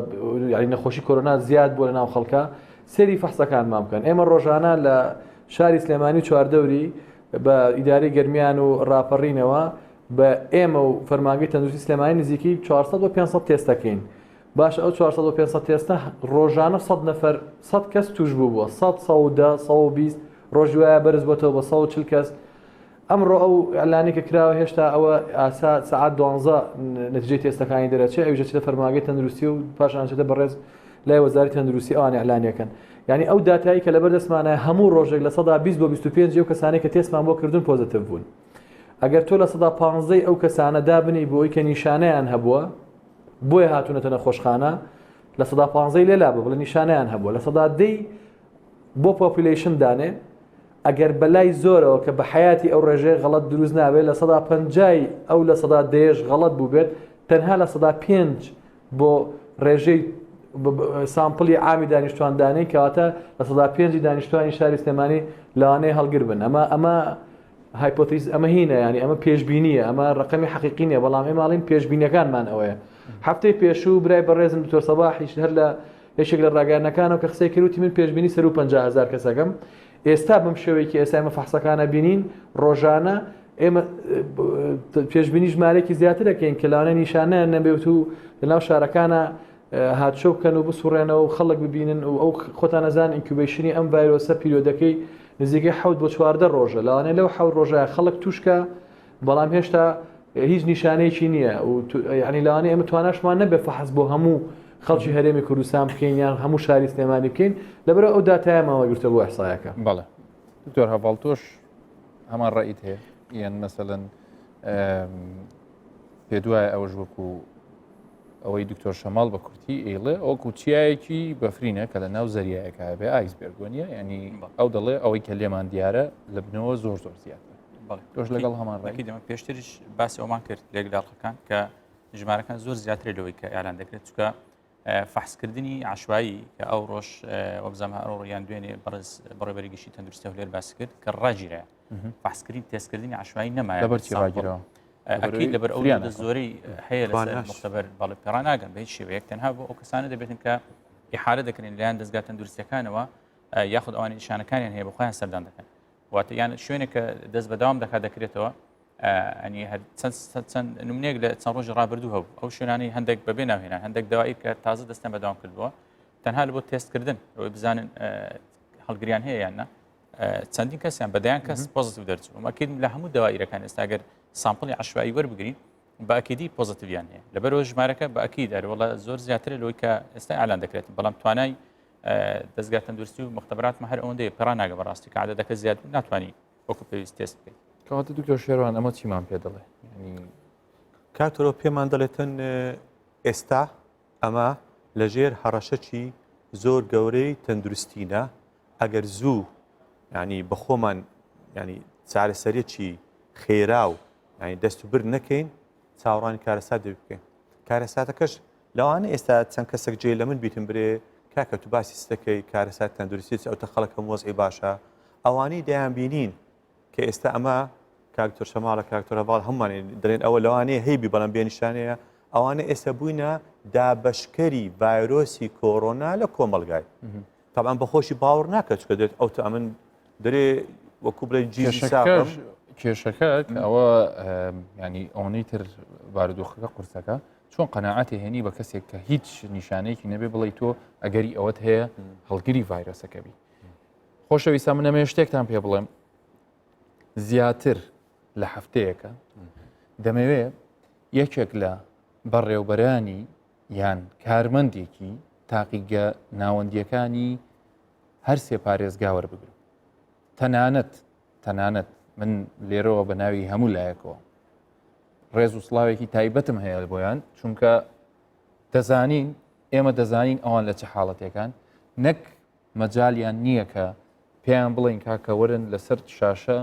D: یعنی نەخۆشی کۆرۆنا زیاد بووە لە ناو خەڵکە سێری فەحسەکانمان بکەن. ئێمە ڕۆژانە لە شاری سلێمانی و چواردەوری بە ئیدارەی گەرمیان و ڕاپەڕینەوە بە ئێمە و فەرمانگەی تەندروستی سلێمانی نزیکی 400 و 500 تێستەکەین. باش ئەو 400 و 500 تێستە ڕۆژانە 100 نەفەر 100 کەس توش بوو بووە 100 120 ڕۆژ وایە بەرز بۆتەوە بە 140 کەس. ئەمڕۆ ئەو ئەلانی کە کراوە هێشتا ئەوە ئاسا سعات 12 نەتیجەی تێستەکانی دەرەچێت ئەوژێت لە فەرمانگەی تەندروستی و پاشانچێتە بەڕێز لای وەزاری تەندروستی ئەوان ئەعلانیەکەن. یعنی ئەو داتایی کە لەبەر دەستمانە هەموو ڕۆژێک لە 120 بۆ 25 ئەو کەسانی کە تێستمان بۆ کردن پۆزیتیڤ بوون. ئەگەر تۆ لە 115 ئەو کەسانە دابنی بۆ ئەوی کە نیشانەیان هەبووە بۆیە هاتوونەتە نەخۆشخانە لە 115 لێلا بڵێ نیشانەیان هەبووە لە 110 بۆ پۆپولیشن دانێ ئەگەر بەلای زۆرەوە کە بە حیاتی ئەو ڕێژەیە غەڵەت دروست نابێت لە 150 ئەو لە 110 غەڵەت بوو بێت تەنها لە 105 بۆ ڕێژەی سامپڵی عامی دانیشتواندانەی کەواتە لە 105 دانیشتوانی شاری سلێمانی لەوانەیە هەڵگر بن. ئەمە هایپۆتیز ئەمە هینە ینی ئەمە پێشبینیە ئەمە ڕقمی حەقیقی نیە بەڵام ئێماڵین پێشبینەکانمان ئەوەیە. هەفتەی پێشوو برای بەڕێزم دکتۆر سەباحیش هەر لە یەکێک لە ڕاگەیانەکانەوە کە قسەی کردوتی من پێشبینی 150,000 کەسەکەم. ئێستا بەم شێوەیەکی ئێستا ئێمە فەحسەکانە بینین ڕۆژانە ئێمە پێشبینی ژمارەیەکی زیاتر دەکەین کە لەوانەیە نیشانەیان نەبێت و لەناو شارەکانە هاتشۆ بکەن و بسوڕێنەوە و خەڵک ببینن و ئەو خۆتان نەزان ئینکیوبیشنی ئەم ڤایرۆسە پیرۆدەکەی نزیکەی 7 بۆ 14 ڕۆژە لەوانەیە لەو 7 ڕۆژە خەڵک توشکە بەڵام هێشتا هیچ نیشانەیەکی نییە و یعنی لەوانەیە ئێمە تواناشمان نەبێت فەحس بۆ هەموو خەڵکی هەرێمی کوردستان بکەین یان هەموو شاری سلێمانی بکەین لەبەر ئەو داتایەمەوە گرتە بۆ ئەحسایەکە.
A: بەڵێ دکتۆر هەڤاڵ تۆش هەمان ڕائیت هەیە یان مەسەلەن پێ دوایە ئەوەش وەکو ئەوەی دکتۆر شەماڵ بە کورتی ئێڵێ ئەو کوچیایەکی بەفرینە کە لە ناو زەریایەکە بێ ئایسبێرگۆنیە ینی ئەو دەڵێ ئەوەی کە لێمان دیارە لە بنەوە زۆر زیاتر تۆش لەگەڵ هەمان ڕێکی
C: دەمە پێشتریش باسی ئەومان کرد لێکداڵەکان کە ژمارەکان زۆر زیاترە لەوەی کە ئەلان دەکرێت چکە فەحسکردنی عشوایی کە ئەو ڕۆژ وەبزەمە ڕۆیان دوێنێ بەڕێبەری گشتی تەندروستی هەولێر باسی کرد کە ڕاگیرە فەحسکردنی تێستکردنی عشوایی نەمایە
A: لەبەرچی ڕاگیرەوە
C: ئەکید لەبەر ئەو زۆری هەیە لەسەر مختبەر باڵی پێڕان ناگەن بە هیچ شێوەیەک تەنها بۆ ئەو کەسانە دەبێتن کە ئیحالە دەکرێن لایەن دەستگا تەندروستیەکانەوە یاخود ئەوانی نیشانەکانیان هەیە بە خۆیان سەردان دەکەن واتە یان شوێنێک کە دەست بەداوام دەکرێتەوە ئەنی چەند نمونەیەک لە چەند ڕۆژی ڕابردوو هەبوو ئەو شوێنانی هەندێک بەبێ ناوهێنان هەندێک داوایی کە تازە دەستیان بەداوام کردبووە تەنها لە بۆ تێستکردن ئەوەی بزانن هەڵگریان هەیە یاننا چەندین کەسیان بەدایان کەس پۆزیتیڤ دەرچوو ئەکید لە هەموو داواییەکان ئێستا ئەگەر سامپڵی عشوایی وەربگرین بە ئەکیدی پۆزیتیڤیان هەیە لەبەرەوە ژمارەکە بە ئەکید وڵا زۆر زیاتر لەوەی کە ئێستا ئالان دەکرێت بەڵام توانای دەستگا تەندروستی و مختبراتمە هەر ئەوەندەیە پێڕان ناگە بەڕاستی کە عادەتەکە زیاد ناتوانانی وەکو پێویست تێست بکەیت.
A: کەواتە دکتۆر شێروان ئەمە چیمان پێ دەڵێ
E: کاتۆرۆ پێمان دەڵێتن ئێستا ئەمە لەژێر هەڕەشەکی زۆر گەورەی تەندروستینە ئەگەر زوو ینی بەخۆمان ینی چارەسەرێکی خێرا و ینی دەست و بر نەکەین چاوەڕانی کارەسات دەبی بکەین کارەساتەکەش لەوانە ئێستا چەند کەسێک جێ لە من بیتم برێ کاکە تو باسی ستەکەی کارەسات تەندروستی ئەوتە خەڵکە وەزعی باشە ئەوانەی دەیان بینین کە ئێستا ئەمە کاکتۆر شەماڵە کاکتۆر هەواڵ هەمووان دەڵێن ئەوە لەوانەیە هەیبی بەڵام بێنیشانەیە ئەوانە ئێستا بووینە دابەشکەری ڤایرۆسی کۆڕۆنا لە کۆمەلگای تاان بەخۆشی باوەڕ ناکە چکە دێت ئەو تا ئەمن دەرێ وەکو بڵێ جیژی ساقم
A: کێشەکە ئەوە ینی ئەوەی تر بارودۆخەکە قورسەکە چۆن قەناعەتی هێنی بە کەسێک کە هیچ نیشانەیەکی نەبێ بڵێ تۆ ئەگەری ئەوەت هەیە هەڵگیری ڤایرۆسەکە بی خۆشەویستە من ئەمێ شتێکتان پێ بڵێم زیاتر لە هەفتەیەکە دەمەوێت یەکێک لە بەڕێوبەرانی یان کارمەندێکی تاقیگە ناوەندیەکانی هەر سێ پارێزگا وەربگرم تەنانەت من لێرەوە بە ناوی هەموو لایەکەوە ڕێز و سڵاوێکی تایبەتم هەیە بۆیان چونکە ئێمە دەزانین ئەوان لە چه حاڵەتێکان نەک مەجالیان نییە کە پێیان بڵین کاکە وەرن لەسەر شاشە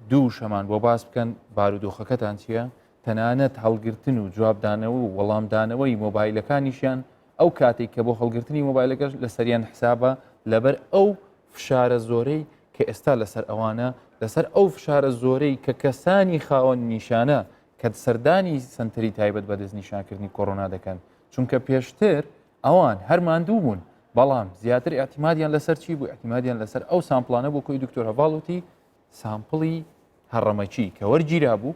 A: دوو شەمان بۆ باس بکەن بارودۆخەکەتان چییە تەنانەت هەڵگرتن و جوابدانەوە و وەڵامدانەوەی مۆبایلەکانیشیان ئەو کاتێک کە بۆ هەڵگرتنی مۆبایلەکەش لە سەریان حسابە لەبەر ئەو فشارە زۆرەی کە ئێستا لەسەر ئەوانە لەسەر ئەو فشارە زۆرەی کە کەسانی خاوەن نیشانە کە سەردانی سنتری تایبەت بە دەستنیشانکردنی کۆڕۆنا دەکەن چونکە پێشتر ئەوان هەرماندوو بوون بەڵام زیاتر ئاعتیمادیان لەسەر چی بوو ئاعتیمادیان لەسەر ئەو سامپڵانە بۆ کۆی دکتۆر هەڤاڵوتی سامپڵی هەڕەمەچی کە وەرگیرا بوو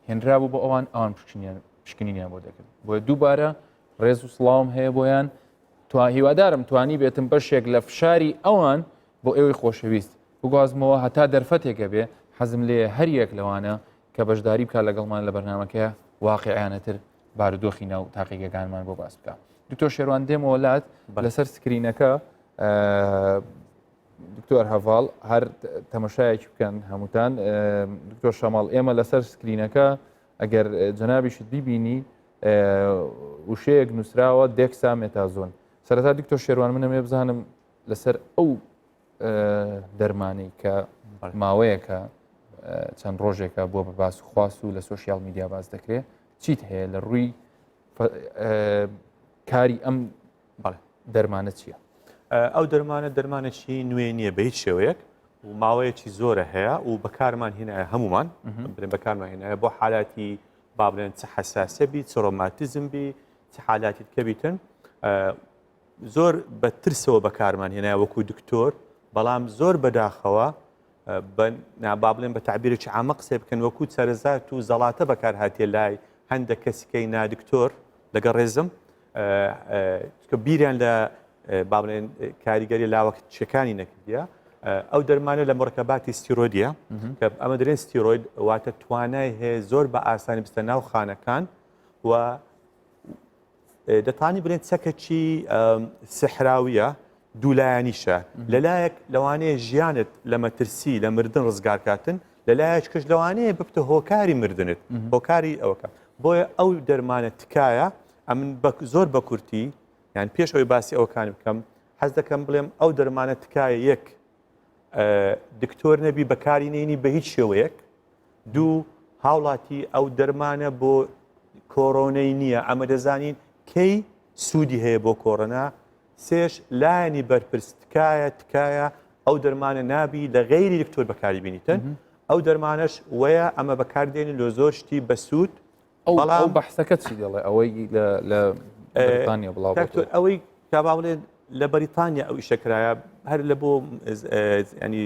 A: هێنرا بوو بۆ ئەوان پشکنینیان بۆ دەکرد بۆیە دووبارە ڕێز و سڵاوم هەیە بۆیان هیوادارم توانی بێتم بەشێک لە فشاری ئەوان بۆ ئێوەی خۆشەویست بگوازمەوە هەتا دەرفەتێکە بێ حەزم لێ هەر یەک لەوانە کە بەشداری بکات لەگەڵمان لە بەرنامەکەیە واقعیانەتر بارودۆخی ناو تاقیگەکانمان بۆ باس بکە دکتۆر شێروان دێمە وڵات لەسەر سکرینەکە دکتۆر هەڤاڵ هەر تەمەشایەکی بکەن هەمووتان دکتۆر شەماڵ ئێمە لەسەر سکرینەکە ئەگەر جەنابیشت بیبینی وشەیەک نووسراوە دێکسا مێتازۆن سەرەتا دکتۆر شێروان منەمێ بزانم لەسەر ئەو دەرمانەی کە ماوەیەکە چەند ڕۆژێکە بۆ بە باس و خواست و لە سۆشیال میدیا باز دەکرێت چیت هەیە لە ڕووی کاری ئەم دەرمانە چییە؟
E: ئەو دەرمانێکی نوێ نییە بە هیچ شێوەیەک و ماوەیەکی زۆرە هەیە و بەکارمان هێنایە هەمومان برێن بەکارمان هێنایە بۆ حالاتی با بڵێن چه حساسە بی چ ڕۆماتیزم بی چه حالاتی کە بیتن زۆر بە ترسەوە بەکارمان هێنایە وەکو دکتۆر بەڵام زۆر بەداخەوە با بڵێن بە تعبیرێکی عامە قسە بکەن وەکو سەرزات و زەڵاتە بەکار هاتیە لای هەندێک کەسیکەی نادکتۆر لەگەڵ ڕێزم کە بیریان لە با بڵێن کاریگەری لاوەکچەکانی نەکردیە ئەو دەرمانە لە مڕکەباتی ستیرۆیدە کە ئەمە دەرێن ستیرۆید واتە توانای هەیە زۆر بە ئاسانی بستە ناو خانەکان و دەتانی بڵێن چەکەکی سحراویە دوولایەنیشە لەلایەک لەوانەیە ژیانت لە مەترسی لە مردن ڕزگارکاتن لەلایەک کەش لەوانەیە ببتە هۆکاری مردنت هۆکاری ئەوەکە بۆیە ئەو دەرمانە تکایە ئەمن زۆر بە کورتی یان پێش ئەوی باسی ئەوکانی بکەم حەز دەکەم بڵێم ئەو دەرمانە تکایە یەک دکتۆر نەبی بەکارینێنی بە هیچ شێوەیەک دوو هاوڵاتی ئەو دەرمانە بۆ کۆڕۆنەی نییە ئەمە دەزانین کەی سوودی هەیە بۆ کۆڕەنا سێش لایەنی بەرپرس تکایە ئەو دەرمانە نابی لە غەیری دکتۆر بەکاری بینیتن ئەو دەرمانەش وەیە ئەمە بەکاردێنی لە زۆر شتی بە سوود
A: ئەو بەحسەکە چی دەڵێ ئەوەی لە بریتانیا بڵاو
E: ئەوەی کابا بڵێن لە بەریتانیا ئەو ئیشەکرایە هەر لە بۆ ینی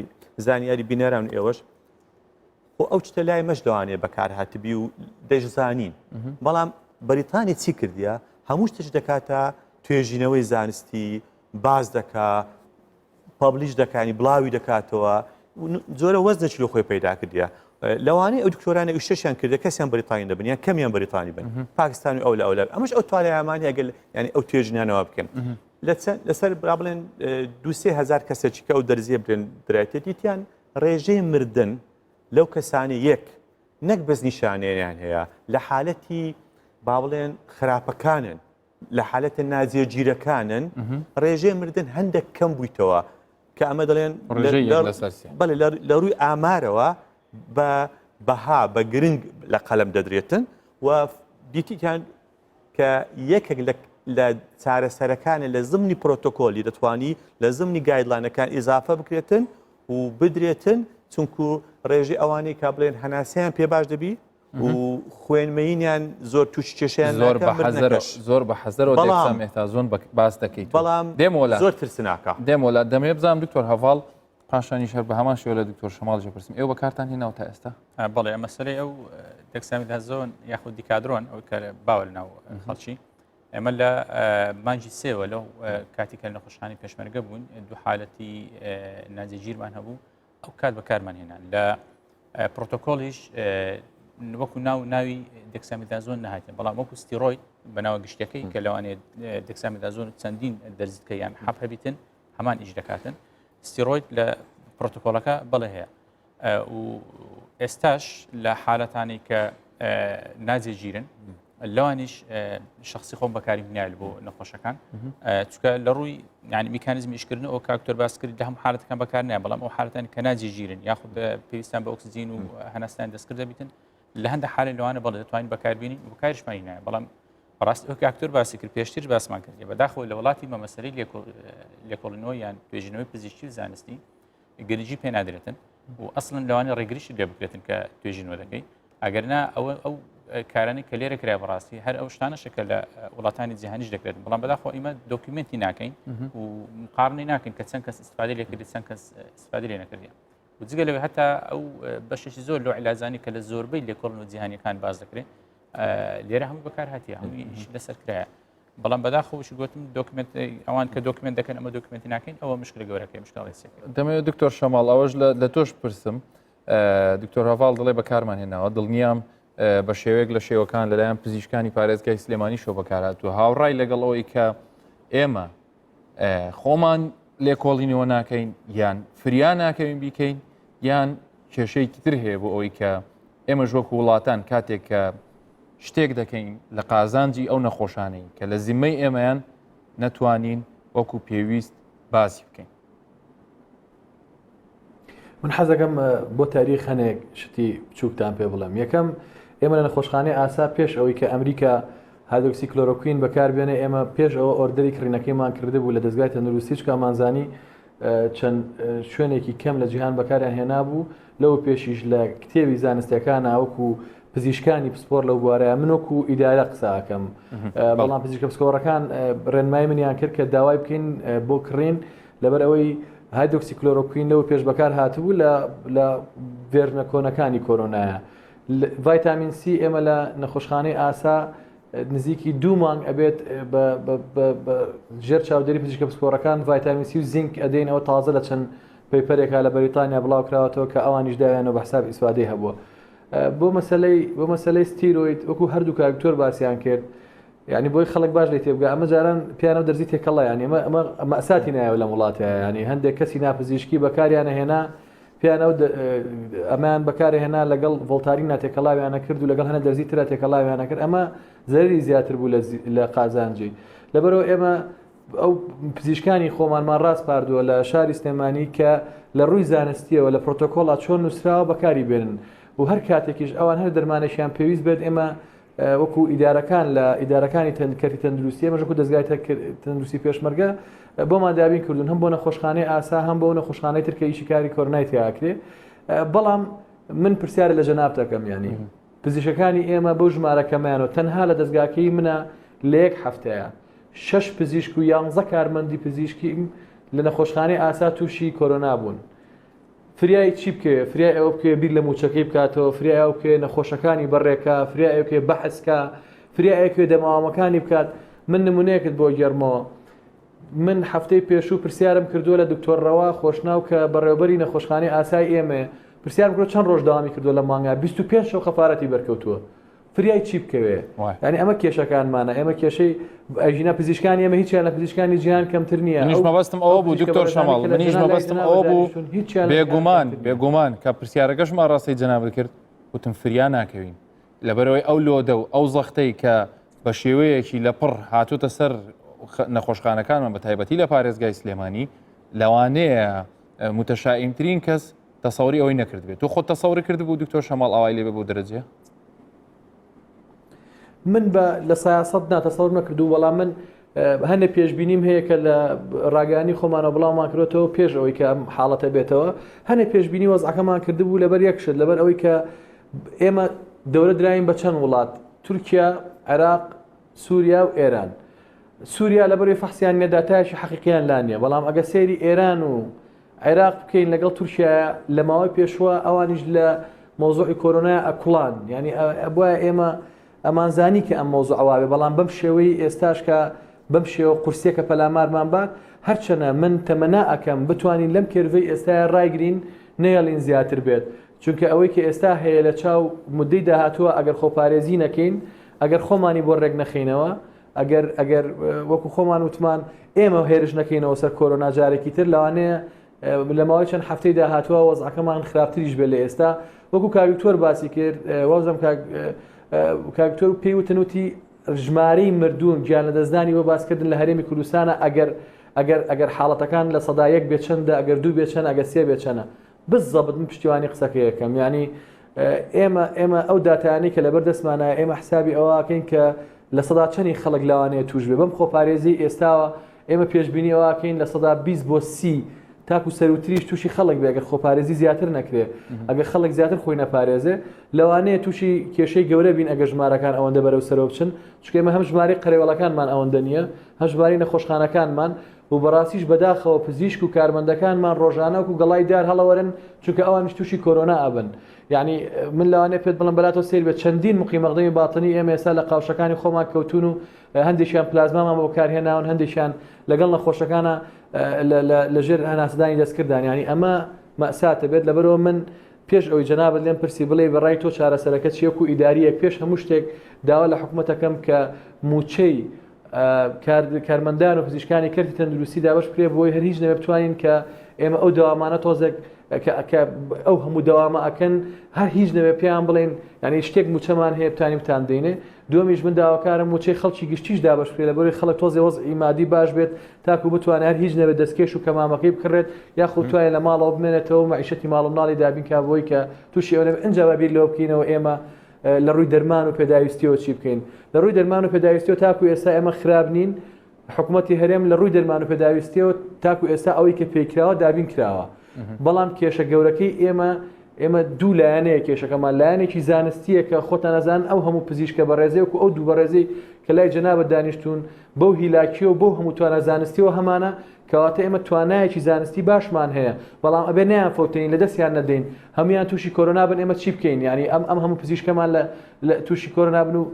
E: زانیاری بینەران ئێوەش ئەو چتە لای مەش لەوانەیە بەکار هاتبی و دەشزانین بەڵام بەریتانی چی کردیە هەموو شتش دەکاتە توێژینەوەی زانستی باز دەکا پابلیش دەکانی بڵاوی دەکاتەوە زۆرە وەزنێکی لە خۆی پەیدا کردیە لەوانەیە ئەو دکتۆرانە ئیشەشیان کردە کەسیان بەریتانی دەبن یان کەمیان بەریتانی بن پاکستانی ئەو لە ئەو ئەمەش ئەو توانایەمانی ئەگەر ینی ئەو توێژینانەوە بکەن لەسەر بڵێن 2,000 کەسێکی کە ئەو دەرزیە برێن درایەتە دیتیان ڕێژەی مردن لەو کەسانی یەک نەک بەس نیشانەیان هەیە لە حالەتی با بڵێن خراپەکانن لە حالەتە ناجێگیرەکانن ڕێژەی مردن هەندێک کەم بوویتەوە کە ئەمە دەڵێن لە ڕووی ئامارەوە بە بەها بە گرنگ لە قەلم دەدرێتن و دیتیان کە یەکێک لە چارەسەرەکانی لە زمانی پرۆتۆکۆلی دەتوانی لە زمانی گایدلاینەکان ئیزافە بکرێتن و بدرێتن چونکو ڕێژی ئەوانەی کا بڵێن هەناسیان پێ باش دەبی و خوێنمەینیان زۆر تووش کێشیان
A: زۆر بە حەزەرەوە دەسام ئێستا زۆن باس دەکەیت
E: بەڵام
A: دێمەوەلا
E: زۆر ترسناکە
A: دێمەوەلا دەمێ بزانم دکتۆر هەڤاڵ پاشانی شەر بە هەمان شێوە لە دکتۆر شەماڵ پرسیم ئێوە بەکارتان هێناوە تا ئێستا
C: بەڵێ مەسەلەی ئەو دەکسامیدا زۆن یاخود دیکادرۆن ئەو کە باوە ناو خەڵکی ئێمە لە مانجی سێوە لەو کاتێکە نەخۆشخانەی پێشمەرگە بوون دوو حالەتی ناجێگیرمان هەبوو ئەو کات بەکارمان هێنان لە پرۆتۆکۆڵیش وەکو ناوی دەکسامیدازۆن نهاتێن بەڵام وەکو ستیرۆید بەناوە گشتەکەی کە لەوانێ دەکسامیدازۆن چەندین دەرزیتکە یان حەب هەبیتن هەمان ئیش دەکاتن ستیرۆید لە پرۆتۆکۆڵەکە بەڵێ هەیە و ئێستاش لە حالەتانی کە ناجێگیرن لەوانیش شخصی خۆم بەکاری بنیال بۆ نەخۆشەکان چونکە لە ڕووی ینی میکانیزمی ئیشکردن ئەو کاکتۆر باسکرد لە هەم حالەتەکان بەکار نایە بەڵام ئەو حالەتانی کە ناجێگیرن یاخود پێویستیان بە ئۆکسجین و هەناستیان دەستکرد دەبیتن لە هەندێک حالە لەوانە بەڵێ دەتوانین بەکاربیێنین و بەکاریشمانی نایە بەڵام ڕاست ئەو کاکتۆر باسی کرد پێشتر باسمان کرد بەداخەوە لە وڵاتی مەمەسەلەی لێکۆڵینەوەی یان توێژینەوەی پزیشکی و زانستی گەنجی پێ نادرێتن و ئەسڵن لەوانێ ڕێگریشی لێ بکرێتن کە توێژینەوە دەکەی ئەگەرنا ئەو کارانی کە لێرە کرای بەڕاستی هەر ئەو شتانەشەکە لە وڵاتانی جیهانیش دەکرێتن بەڵام بەداخەوە ئێمە دۆکیومنتی ناکەین و مقارنەی ناکەین کە چەند کەس ئیستفادە لێ کردی چەند کەس ئیستفادە لێ نەکردیان و جگە لەوێ هەتا ئەو بەشێکی زۆر لەو عیلاجانی کە لە زۆربەی لێکۆڵن و جیهانیەکان باز دەکرێت لێرە هەموو بەکار هاتیە هەموویش لەسەر کرایە بەڵام بەداخەوەش گوتم دۆکمنت ئەوان کە دۆکمنت دەکەن ئەمە دۆکمنتی ناکەین ئەوە مشکلە گەورەکەی مشکڵێسێکی
A: دەمەوێت دکتۆر شەماڵ ئەوەش لە تۆش پرسم دکتۆر هەڤاڵ دڵێ بەکارمان هێناوە دڵنیام بە شێوەیەک لە شێوەکان لەلایەن پزیشکانی پارێزگای سلێمانی شۆ بەکارهاتووە هاوڕای لەگەڵ ئەوەی کە ئێمە خۆمان لێکۆڵینەوە ناکەین یان فریان ناکەوین بیکەین یان کێشەیەکی تر هەیە بۆ ئەوەی کە ئێمە ژۆک وڵاتان کاتێک کە شتێک دەکەین لە قازانجی ئەو نەخۆشانەی کە لە زیممەی ئێمەیان نەتوانین وەکو پێویست باسی بکەین
D: من حەزەکەم بۆ تاریخ هەنێک شتی بچووکتان پێ بڵێم یەکەم ئێمە لە نەخۆشخانەی ئاسا پێش ئەوەی کە ئەمریکا هایدرۆکسی کلۆرۆکوین بەکاربێنێ ئێمە پێش ئەوە ئۆردەری کڕینەکەیمان کرده بوو لە دەستگای تەندروستی چکە ئەمانزانی چەند شوێنێکی کەم لە جیهان بەکاریان هێنا بوو لەوە پێشیش لە کتێوی زانستیەکان ناوەکو پزیشکانی پسپۆر لەو بوارەیە منۆکو ئیدارە قساکەم بەڵام پزیشکە پسپۆرەکان ڕێنمای منیان کرد کە داوای بکەین بۆ کڕین لەبەر ئەوەی هایدرۆکسی کلۆرۆکوین لەوە پێش بەکار هاتبوو لە ڤێرنە کۆنەکانی کۆرۆنایە ڤایتامین سی ئێمە لە نەخۆشخانەی ئاسا نزیکی 2 مانگ ئەبێت ژێر چاودێری پزیشکە پسپۆرەکان ڤایتامین سی و زینک ئەدەین ئەوە تازە لە چەند پەیپەرێکا لە بەریتانیا بڵاوکراوەتەوە کە ئەوانیش داویانەوە بە حساب ئیسفادەی هەبووە بۆ مەسلەی ستیرۆید وەکو هەردوو کاکتۆر باسییان کرد ینی بۆی خەڵک باش لێ تێبگە ئەمە جاران پیانە دەرزی تێکەڵە ینی ئەمە مەساتی نایە لە وڵاتەیە ینی هەندێک کەسی ناپزیشکی بەکاریانە هێنا پیانە ئەمان بەکارهێنا لەگەڵ ڤۆڵتارین ناتێکەڵاویانە کرد و لەگەڵ هەنە دەرزی ترە تێکەڵاویانە کرد ئەمە زەرری زیاتر بوو لە قازانجی لەبەرەوە ئێمە ئەو پزیشکانی خۆمانمان ڕاست پاردووە لە شاری سلێمانی کە لە ڕووی زانستیەوە لە پرۆتۆکۆڵا چۆن نووسراوە بەکاری بێنن و هەر کاتێکیش ئەوان هەر دەرمانێکیان پێویست بێت ئێمە وەکو ئیدارەکان لە ئیدارەکانی کەرتی تەندروستی ئەمەژەکو دەستگای تەندروستی پێشمەرگە بۆمان دابین کردوون هەم بۆ نەخۆشخانەی ئاسا هەم بۆ نەخۆشخانەی ترکە ئیشی کاری کۆرۆنای تیاکرێ بەڵام من پرسیارە لە جەناب دەکەم ینی پزیشکانی ئێمە بۆ ژمارەکەمایانەوە تەنها لە دەستگاکەی منە لە یەک هەفتەیە 6 پزیشک و 11 کارمەندی پزیشکی لە نەخۆشخانەی ئاسا تووشی کۆرۆنا بوون فریای چی بکە فریای ئەوە بکە بیر لە موچەکەی بکاتەوە فریای ئەو بکە نەخۆشەکانی بەڕێکە فریای ئەو بکە بەحثکە فریای ئەوکە دەماوەمەکانی بکات من نمونەیەکت بۆ گەرمەوە من هەفتەی پێشوو پرسیارم کردووە لە دکتۆرڕەوا خۆشناو کە بەڕێوەبەری نەخۆشخانەی ئاسای ئێمە پرسیارم کردو چەند ڕۆژ داوامی کردووە لە مانگا 25 شەو خەفارەتی بەرکەوتووە فریای چی بکەوێ ینی ئەمە کێشەکانمانە ئێمە کێشەی ئەژینە پزیشکانی ئێمە هیچیان لە پزیشکانی جیهان کەمتر نییە
A: منیش مەبەستم ئەوە بوو دکتۆر شەماڵ منیش مەبەستم ئەوە بوو بێگومان کە پرسیارەکەشمان ڕاستی جەناب کرد وتم فریان ناکەوین لەبەرەوەی ئەو لۆدە و ئەو زەختەی کە بە شێوەیەکی لە پڕ هاتوتە سەر نەخۆشخانەکانمان بە تایبەتی لە پارێزگای سلێمانی لەوانەیە متەشائیمترین کەس تەسەوری ئەوەی نەکرد بێت تو خۆ تەسەوری کرد بوو دکتۆر شەماڵ ئاوای لێ بۆ دەرەجێ
D: من بە لە سایاسەت ناتەسەڵ نەکردو بەڵام من هەندێک پێشبینیم هەیە کە لە ڕاگەانی خۆمانە بڵاومان کردێتەوە پێش ئەوەی کە ئەم حاڵەتە بێتەوە هەندێک پێشبینی وەزعەکەمان کردبوو لەبەر یەکشت لەبەر ئەوەی کە ئێمە دەورە دراین بە چەند وڵات تورکیا عێراق سووریا و ئێران سووریا لەبەروی فەحسیان نێداتایشی حەقیقیان لا نییە بەڵام ئەگە سێری ئێران و عێراق بکەین لەگەڵ تورکیا لە ماوەی پێشوە ئەوانیش لە مۆزوعی کۆرۆنای ئەکوڵان ینی بۆیە ئێمە ئەمانزانی کە ئەم مۆزوع ئەواوێ بەڵام بەم شێوەی ئێستاش کە بەم شێوە قورسێکە پەلامارمان بات هەرچەنە من تەمەنا ئەەکەم بتوانین لەم کێروەی ئێستاە ڕایگرین نەیەڵین زیاتر بێت چونکە ئەوەی کە ئێستا هەیە لە چاو مدەی داهاتووە ئەگەر خۆپارێزی نەکەین ئەگەر خۆمانی بۆ ڕێک نەخینەوە ئەگەر وەکو خۆمان وتمان ئێمە هێرش نەکەینەوە سەر کۆرۆنا جارێکی تر لەوانەیە لە ماوەی چەند هەفتەی داهاتووە وەزعەکەمان خراپتریش بێت لە ئێستا وەکو کاکتۆر باسی کرد وەزم کاکتۆر پێی وتنوتی ژمارەی مردوون گیان لە دەستدانی بۆ باسکردن لە هەرێمی کوردستانە ئەگەر حاڵەتەکان لە سەدایەک بێت چەندە ئەگەر دوو بێت چەند ئەگەر سێ بێت چەنە بزەبت من پشتیوانی قسەکە یەکەم ینی ئێمە ئەو داتانەی کە لەبەر دەستمانە ئێمە حسابی ئەوواکەین کە لە سەدا چەندی خەڵک لەوانەیە توش بێ بەم خۆپارێزی ئێستاوە ئێمە پێشبینی ئەوواکەین لە سەدا 20 بۆ 30 تاکو سەروتریش تووشی خەڵک بێگە خۆپارێزی زیاتر نەکرێ ئەگە خەڵک زیاتر خۆی نەپارێزێ لەوانەیە تووشی کێشەی گەورە بین ئەگە ژمارەکان ئەوەندە بەرەو سەرۆ بچن چکەمە هەم ژماری قەرێوەڵەکانمان ئەوەندە نییە هەم ژماری نەخۆشخانەکانمان و بەڕاستیش بەداخەوە پزیشک و کارمەندەکانمان ڕۆژانە و گەڵای دار هەڵەوەرن چونکە ئەوانش تووشی کۆرۆنا ئەبن یعنی من لەوانەیە پێت بڵم بەلاتەوە سیر بێت چەندین مقیمەقدەمی باتنی ئێمە ئێستا لە قاوشەکانی خۆمان کەوتون و هەندێکیان پلازمامان بۆ کارهێناون هەندێکیان لەگەڵ نەخۆشەکانە لەژێر هەناسەدانی دەستکردان ینی ئەمە مەساتە بێت لەبەرەوە من پێش ئەوی جەنابەت لێم پرسی بڵێ بەڕای تۆ چارەسەرەکە چیەک و ئیداریەک پێش هەموو شتێک داوا لە حکوومەتەکەم کە موچەی کارمەندان و پزیشکانی کردی تەندروستی دابش پێ بۆی هەر هیچ نەبێ بتوانین کە ئێمە ئەو داوامانە تۆزێک ئەو هەموو داوامە ئەکەن هەر هیچ نەبێ پێیان بڵێن ینی شتێک موچەمان هەیە بتانی بتان دێنێ دومیش من داواکارم موچەی خەڵکی گشتیش دابش پێ لەبەرەوەی خەڵک تۆزێ وەزعی مادی باش بێت تاکو بتوانێت هەر هیچ نەبێت دەستکێش و کەمامەکەی بکڕێت یاخود توانێت لە ماڵەوە بمێنێتەوە مەعیشەتی ماڵ و ماڵی دابین کا بۆی کە تووشی ئەوە ئەنجا بیر لەوە بکەینەوە ئێمە لە ڕووی دەرمان و پێداویستیەوە چی بکەین لە ڕووی دەرمان و پێداویستیەوە تاکو ئێستا ئێمە خراب نین حکوومەتی هەرێم لە ڕووی دەرمان و پێداویستیەوە تاکو ئێستا ئەوەی کە پێکراوە دابین کراوە بەڵام کێشە گەورەکەی ئێمە دوو لایەنەیە کێشەکەمان لایەنێکی زانستیە کە خۆتان نەزان ئەو هەموو پزیشکە بەڕێزەیەک و ئەو دوو بەڕێزەی کە لای جەنابەت دانیشتون بەو هیلاکیە و بەو هەموو توانە زانستیەوە هەمانە کەواتە ئێمە توانایەکی زانستی باشمان هەیە بەڵام ئەبێ نیان فۆتین لە دەستیان نەدەین هەمویان تووشی کۆرۆنا بن ئێمە چی بکەین ینی ئەم هەموو پزیشکەمان لە تووشی کۆرۆنا بن و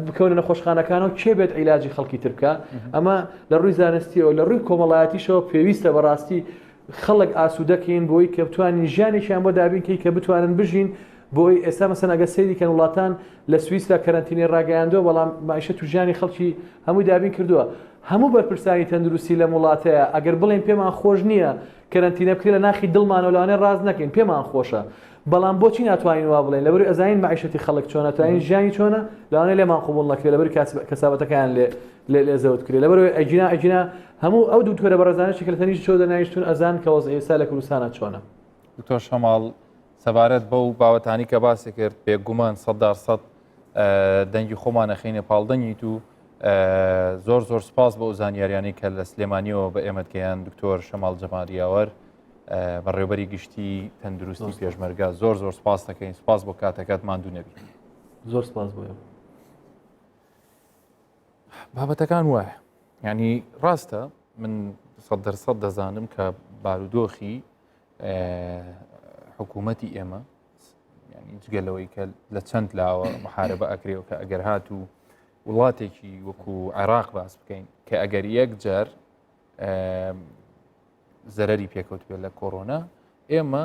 D: بکەونە نەخۆشخانەکانەوە کێ بێت عیلاجی خەڵکی تر بکە ئەمە لە ڕووی زانستیەوە لە ڕووی کۆمەڵایەتیشەوە پێویستە بەڕاستی خەڵک ئاسوودەکەین بۆی کە بتوانین ژیانێکیان بۆ دابینکەی کە بتوانن بژین بۆی ئێستا مەسەن ئەگە سەیریکەن وڵاتان لە سویسرا کەرەنتینی ڕاگەیاندووە بەڵام مایشەت و ژیانی خەڵکی هەمووی دابین کردووە هەموو بەرپرسانی تەندروستی لە وڵاتەیە ئەگەر بڵێن پێمان خۆش نییە کەرەنتینە بکرێت لە ناخی دڵمانەوە لەوانەیە ڕاز نەکەین پێمان خۆشە بەڵام بۆچی ناتوانین وا بڵێن لەبەر ئەزانین مایشەتی خەڵک چۆنە توانین ژیانی چۆنە لەوانەیە لێمان قبوڵ نەکرێت لەبەر کەسابەتەکان لێ زەوت کرێت لەبەرەوەی ئەجینا هەموو ئەو دوو تۆرە بەڕێزانەی کە لە تەنیشت چۆ دەناویشتون ئەزان کە وەزعی ئێستا لە کوردستانە چۆنە
A: دکتۆر شەماڵ سەبارەت بەو باوەتانی کە باسی کرد بێگومان 100% دەنگی خۆمان نەخینە پاڵدەنگیت و زۆر سپاس بۆ زانیاریانی کە لە سلێمانیەوە بە ئێمەتگەیان دکتۆر شەماڵ جەمالیاوەر بەڕێوەبەری گشتی تەندروستی پێشمەرگە زۆر سپاس دەکەین سپاس بۆ کاتەکەت ماندوو نەبی
D: زۆر سپاس بۆ
A: بابەتەکان وایە ینی ڕاستە من 100% دەزانم کە بارودۆخی حکوومەتی ئێمە ینی جگەلەوەی کە لە چەند لاوە محاربە ئەکرێەوە کە ئەگەر هات و وڵاتێکی وەکو عێراق باس بکەین کە ئەگەر یەک جار زەرەری پێکەوت بێت لە کۆڕۆنا ئێمە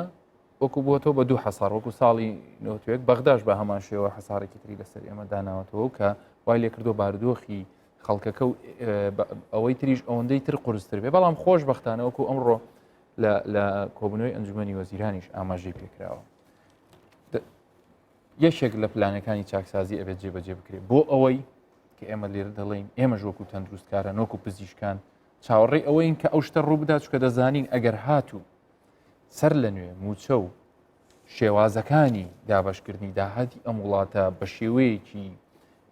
A: وەکو بووەتەوە بە دوو حەسار وەکو ساڵی 91 بەغداش بە هەمان شێوە حەسارێکی تری لەسەر ئێمە داناوەتەوە کە وای لێ کردو بارودۆخی خەڵکەکە و ئەوەی تریش ئەوەندەی تر قورستر بێ بەڵام خۆش بەختانە وەکو ئەمڕۆ لە کۆبنەوەی ئەنجومەنی وەزیرانیش ئاماژەی پێکراوە یەکێک لە پلانەکانی چاکسازی ئەبێت جێبەجێ بکرێت بۆ ئەوەی کە ئێمە لێرە دەڵێن ئێمەش وەکو تەندروستکاران وەکو پزیشکان چاوەڕێی ئەوەین کە ئەو شتە ڕوو بدات چکە دەزانین ئەگەر هاتوو سەر لە نوێ موچە و شێوازەکانی دابشکردنی داهاتی ئەم وڵاتە بە شێوەیەکی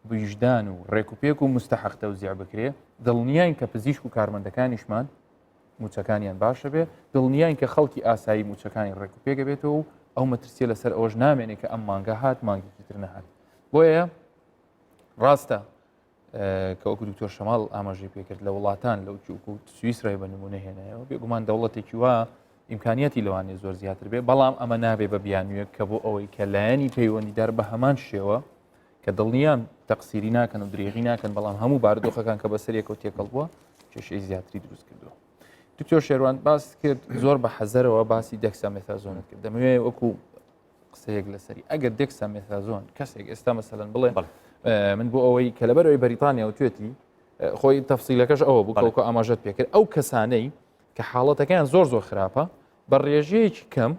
A: بویژدان و ڕێکوپێک و مستحق تەوزیع بکرێ دڵنیاین کە پزیشک و کارمەندەکانیشمان موچەکانیان باشە بێ دڵنیاین کە خەڵکی ئاسایی موچەکانی ڕێکوپێکە بێتەوە و ئەو مەترسیە لەسەر ئەوەش نامێنێت کە ئەم مانگە هات مانگێکی تر نەهات بۆیە ڕاستە کە وەکو دکتۆر شەماڵ ئاماژەی پێکرد لە وڵاتان لەو سوئیسرای بە نمونە هێنایەوە بێگومان دەوڵەتێکی وا ئیمکانیەتی لەوانێ زۆر زیاتر بێ بەڵام ئەمە نابێ بە بیانویە کە بۆ ئەوەی کە لایەنی پەیوەندیدار بە هەمان شێوە کە دڵنیان تەقسیری ناکەن و درێغی ناکەن بەڵام هەموو بارودۆخەکان کە بەسەرێکەوە تێکەڵ بووە کێشەی زیاتری دروست کردووە. دکتۆر شێروان باس کرد زۆر بە حەزەرەوە باسی دێکسامێتازۆنت کرد دەمەوێت وەکو قسەیەک لەسەری ئەگەر دێکسامێتازۆن کەسێک ئێستا مەسەلەن بڵێ من بۆ ئەوەی کە لەبەرەوەی بەریتانیا و توێتی خۆی تەفسیلەکەش ئەوە بوو کەوکە ئاماژەت پێکرد ئەو کەسانەی کە حاڵەتەکەیان زۆر خراپە بە ڕێژەیەکی کەم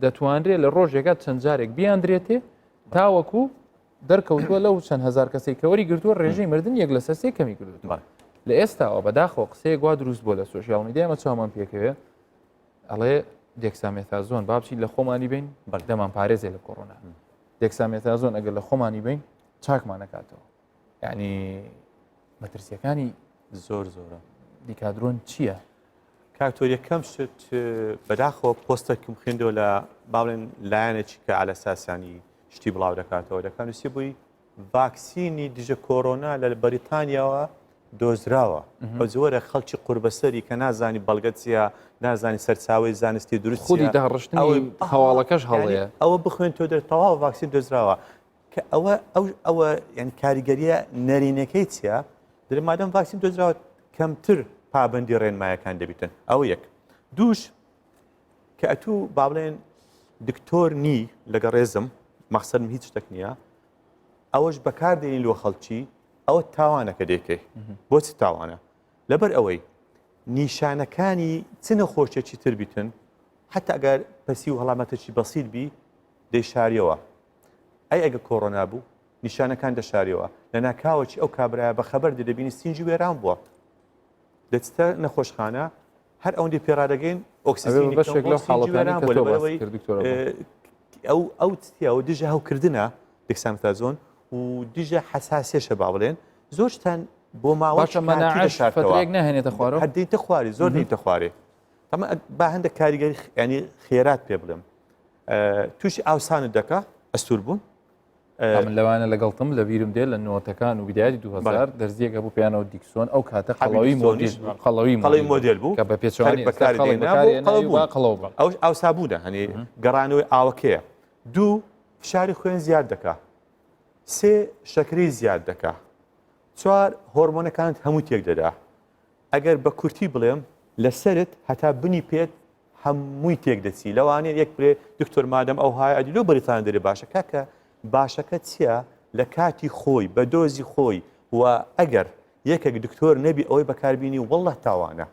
A: دەتوانرێت لە ڕۆژێکات چەند جارێک بیاندرێتێ تاوەکو دەرکەوتووە لەو چەند هزار کەسێک کەوەری گرتووە ڕێژەی مردن یەک لە سەسێ کەمی کردووە لە ئێستاەوە بەداخەوە قسەیەک وا دروست بۆ لە سوۆشیال میدیامە چامان پێکەوێ ئەڵێ دێکسامێتازۆن با بچین لە خۆمانی بین دەمان پارێزێ لە کۆڕۆنا دێکسامێتازۆن ئەگەر لە خۆمانی بین چاکمان نکاتەوە یعنی مەترسیەکانی
E: زۆر زۆرە
A: دیکادرۆن چییە؟
E: کاکتۆر یەکەم شت بەداخەوە پۆستێکم خوێندەوە لە باڵێن لایەنێکی کە على ساسانی شتی بڵاو دەکاتەوە دەکانوسی بووی ڤاکسینی دژە کۆڕۆنا لە بەریتانیاوە دۆزراوە ئەو زۆرە خەڵکی قوربەسەری کە نازانی بەڵگەچیە نازانی سەرچاوی زانستی دروست
A: خودی داڕشتنی هەواڵەکەش هەڵەیە
E: ئەوە بخوێن تۆ دەرتەواو ڤاکسین دۆزراوە کە ئەوە یعنی کاریگەریە نەرینەکەی چییە دەڵێ مادەم ڤاکسین دۆزراوە کەمتر پابندی ڕێنمایەکان دەبیتن ئەوە یەک دووش کە ئەتوو با بڵێن دکتۆر نی لەگە ڕێزم مەقسەدم هیچ شتێک نییە ئەوەش بەکاردێنین لۆ خەڵکی ئەوە تاوانەکە دێکەی بۆچی تاوانە لەبەر ئەوەی نیشانەکانی چ نەخۆشیێکی تر بیتن حتا ئەگەر پەسی و هەڵامەتێکی بەسیط بی دەیشاریەوە ئەی ئەگە کۆڕۆنا بوو نیشانەکان دەشاریەوە لە ناکاوەکی ئەو کابرایە بە خەبەر دەبینی سینجی وێران بووە دەچتە نەخۆشخانە هەر ئەوەندی پێڕادەگەین ئۆکسیجینی
A: بەشێک لەو حاڵەتانە کە تۆ باس کرد دکتۆر
E: ئەو تیاوە دژە هەوکردنە دێکسامێتازۆن و دژە حەساسیەشە با بڵێن زۆر شتان بۆ ماوەی
A: فترێک ناهێنێتە خوارەوە
E: هەردەیتە خواری زۆر دەیتە خوارێ ئەمە با هەندێک کاریگەری ینی خێرات پێ بڵێم تووشی ئاوسانت دەکا ئەستور بوون
A: من لەوانە لەگەڵتم لە بیرم دێ لە نۆتەکان و بیداری 2000 دەرزیەکە بوو پیانەوە دیکسۆن ئەو کاتە قەڵەوی
E: مۆدل بوو
A: کە بە پێچوانی
E: ئەو ئاوسابوونە هەنێ گەڕانەوەی ئاوەکەیە دوو فشاری خوێن زیاد دەکا سێ شەکری زیاد دەکا چوار هۆرمۆنەکانت هەموو تێک دەدا ئەگەر بە کورتی بڵێم لەسرت هەتا بنی پێت هەمووی تێک دەچی لەوانێت یەک بڵێ دکتۆر مادەم ئەو های ئەدی لۆ بەریتان دەرێ باشە کاکە باشەکە چییە لە کاتی خۆی بە دۆزی خۆی و ئەگەر یەکێک دکتۆر نەبی ئەوەی بەکاربیینی وەڵڵە تاوانە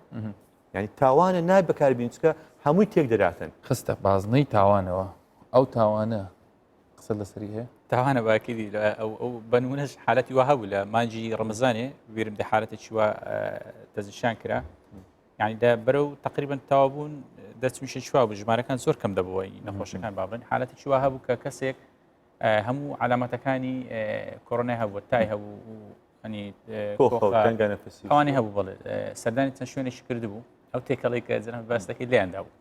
E: ینی تاوانە نای بەکاربیین چکە هەمووی تێک دەداتن
A: خستە بازنەی تاوانەوە ئەو تاوانە قسە لەسەری هەیە
C: تاوانە باکیدی ئەو بەنمونەش حالەتی وا هەبوو لە مانجی ڕەمەزانێ ویرم دە حالەتێکی وا دەستنیشان کرا یعنی دا بەرەو تقریبا تاوابوون دەچمیشە چوا بوو ژمارەکان زۆر کەم دەبەوەی نەخۆشەکان بابن حالەتێکی وا هەبوو کە کەسێک هەموو علامەتەکانی کۆڕۆنای هەبوو تای هەبوو ئەنی ئەوانی هەبوو بڵێ سەردانی چەند شوێنێکی کردبوو ئەو تێکەڵی کە جەناب باس دەکەی لێیاندا بوو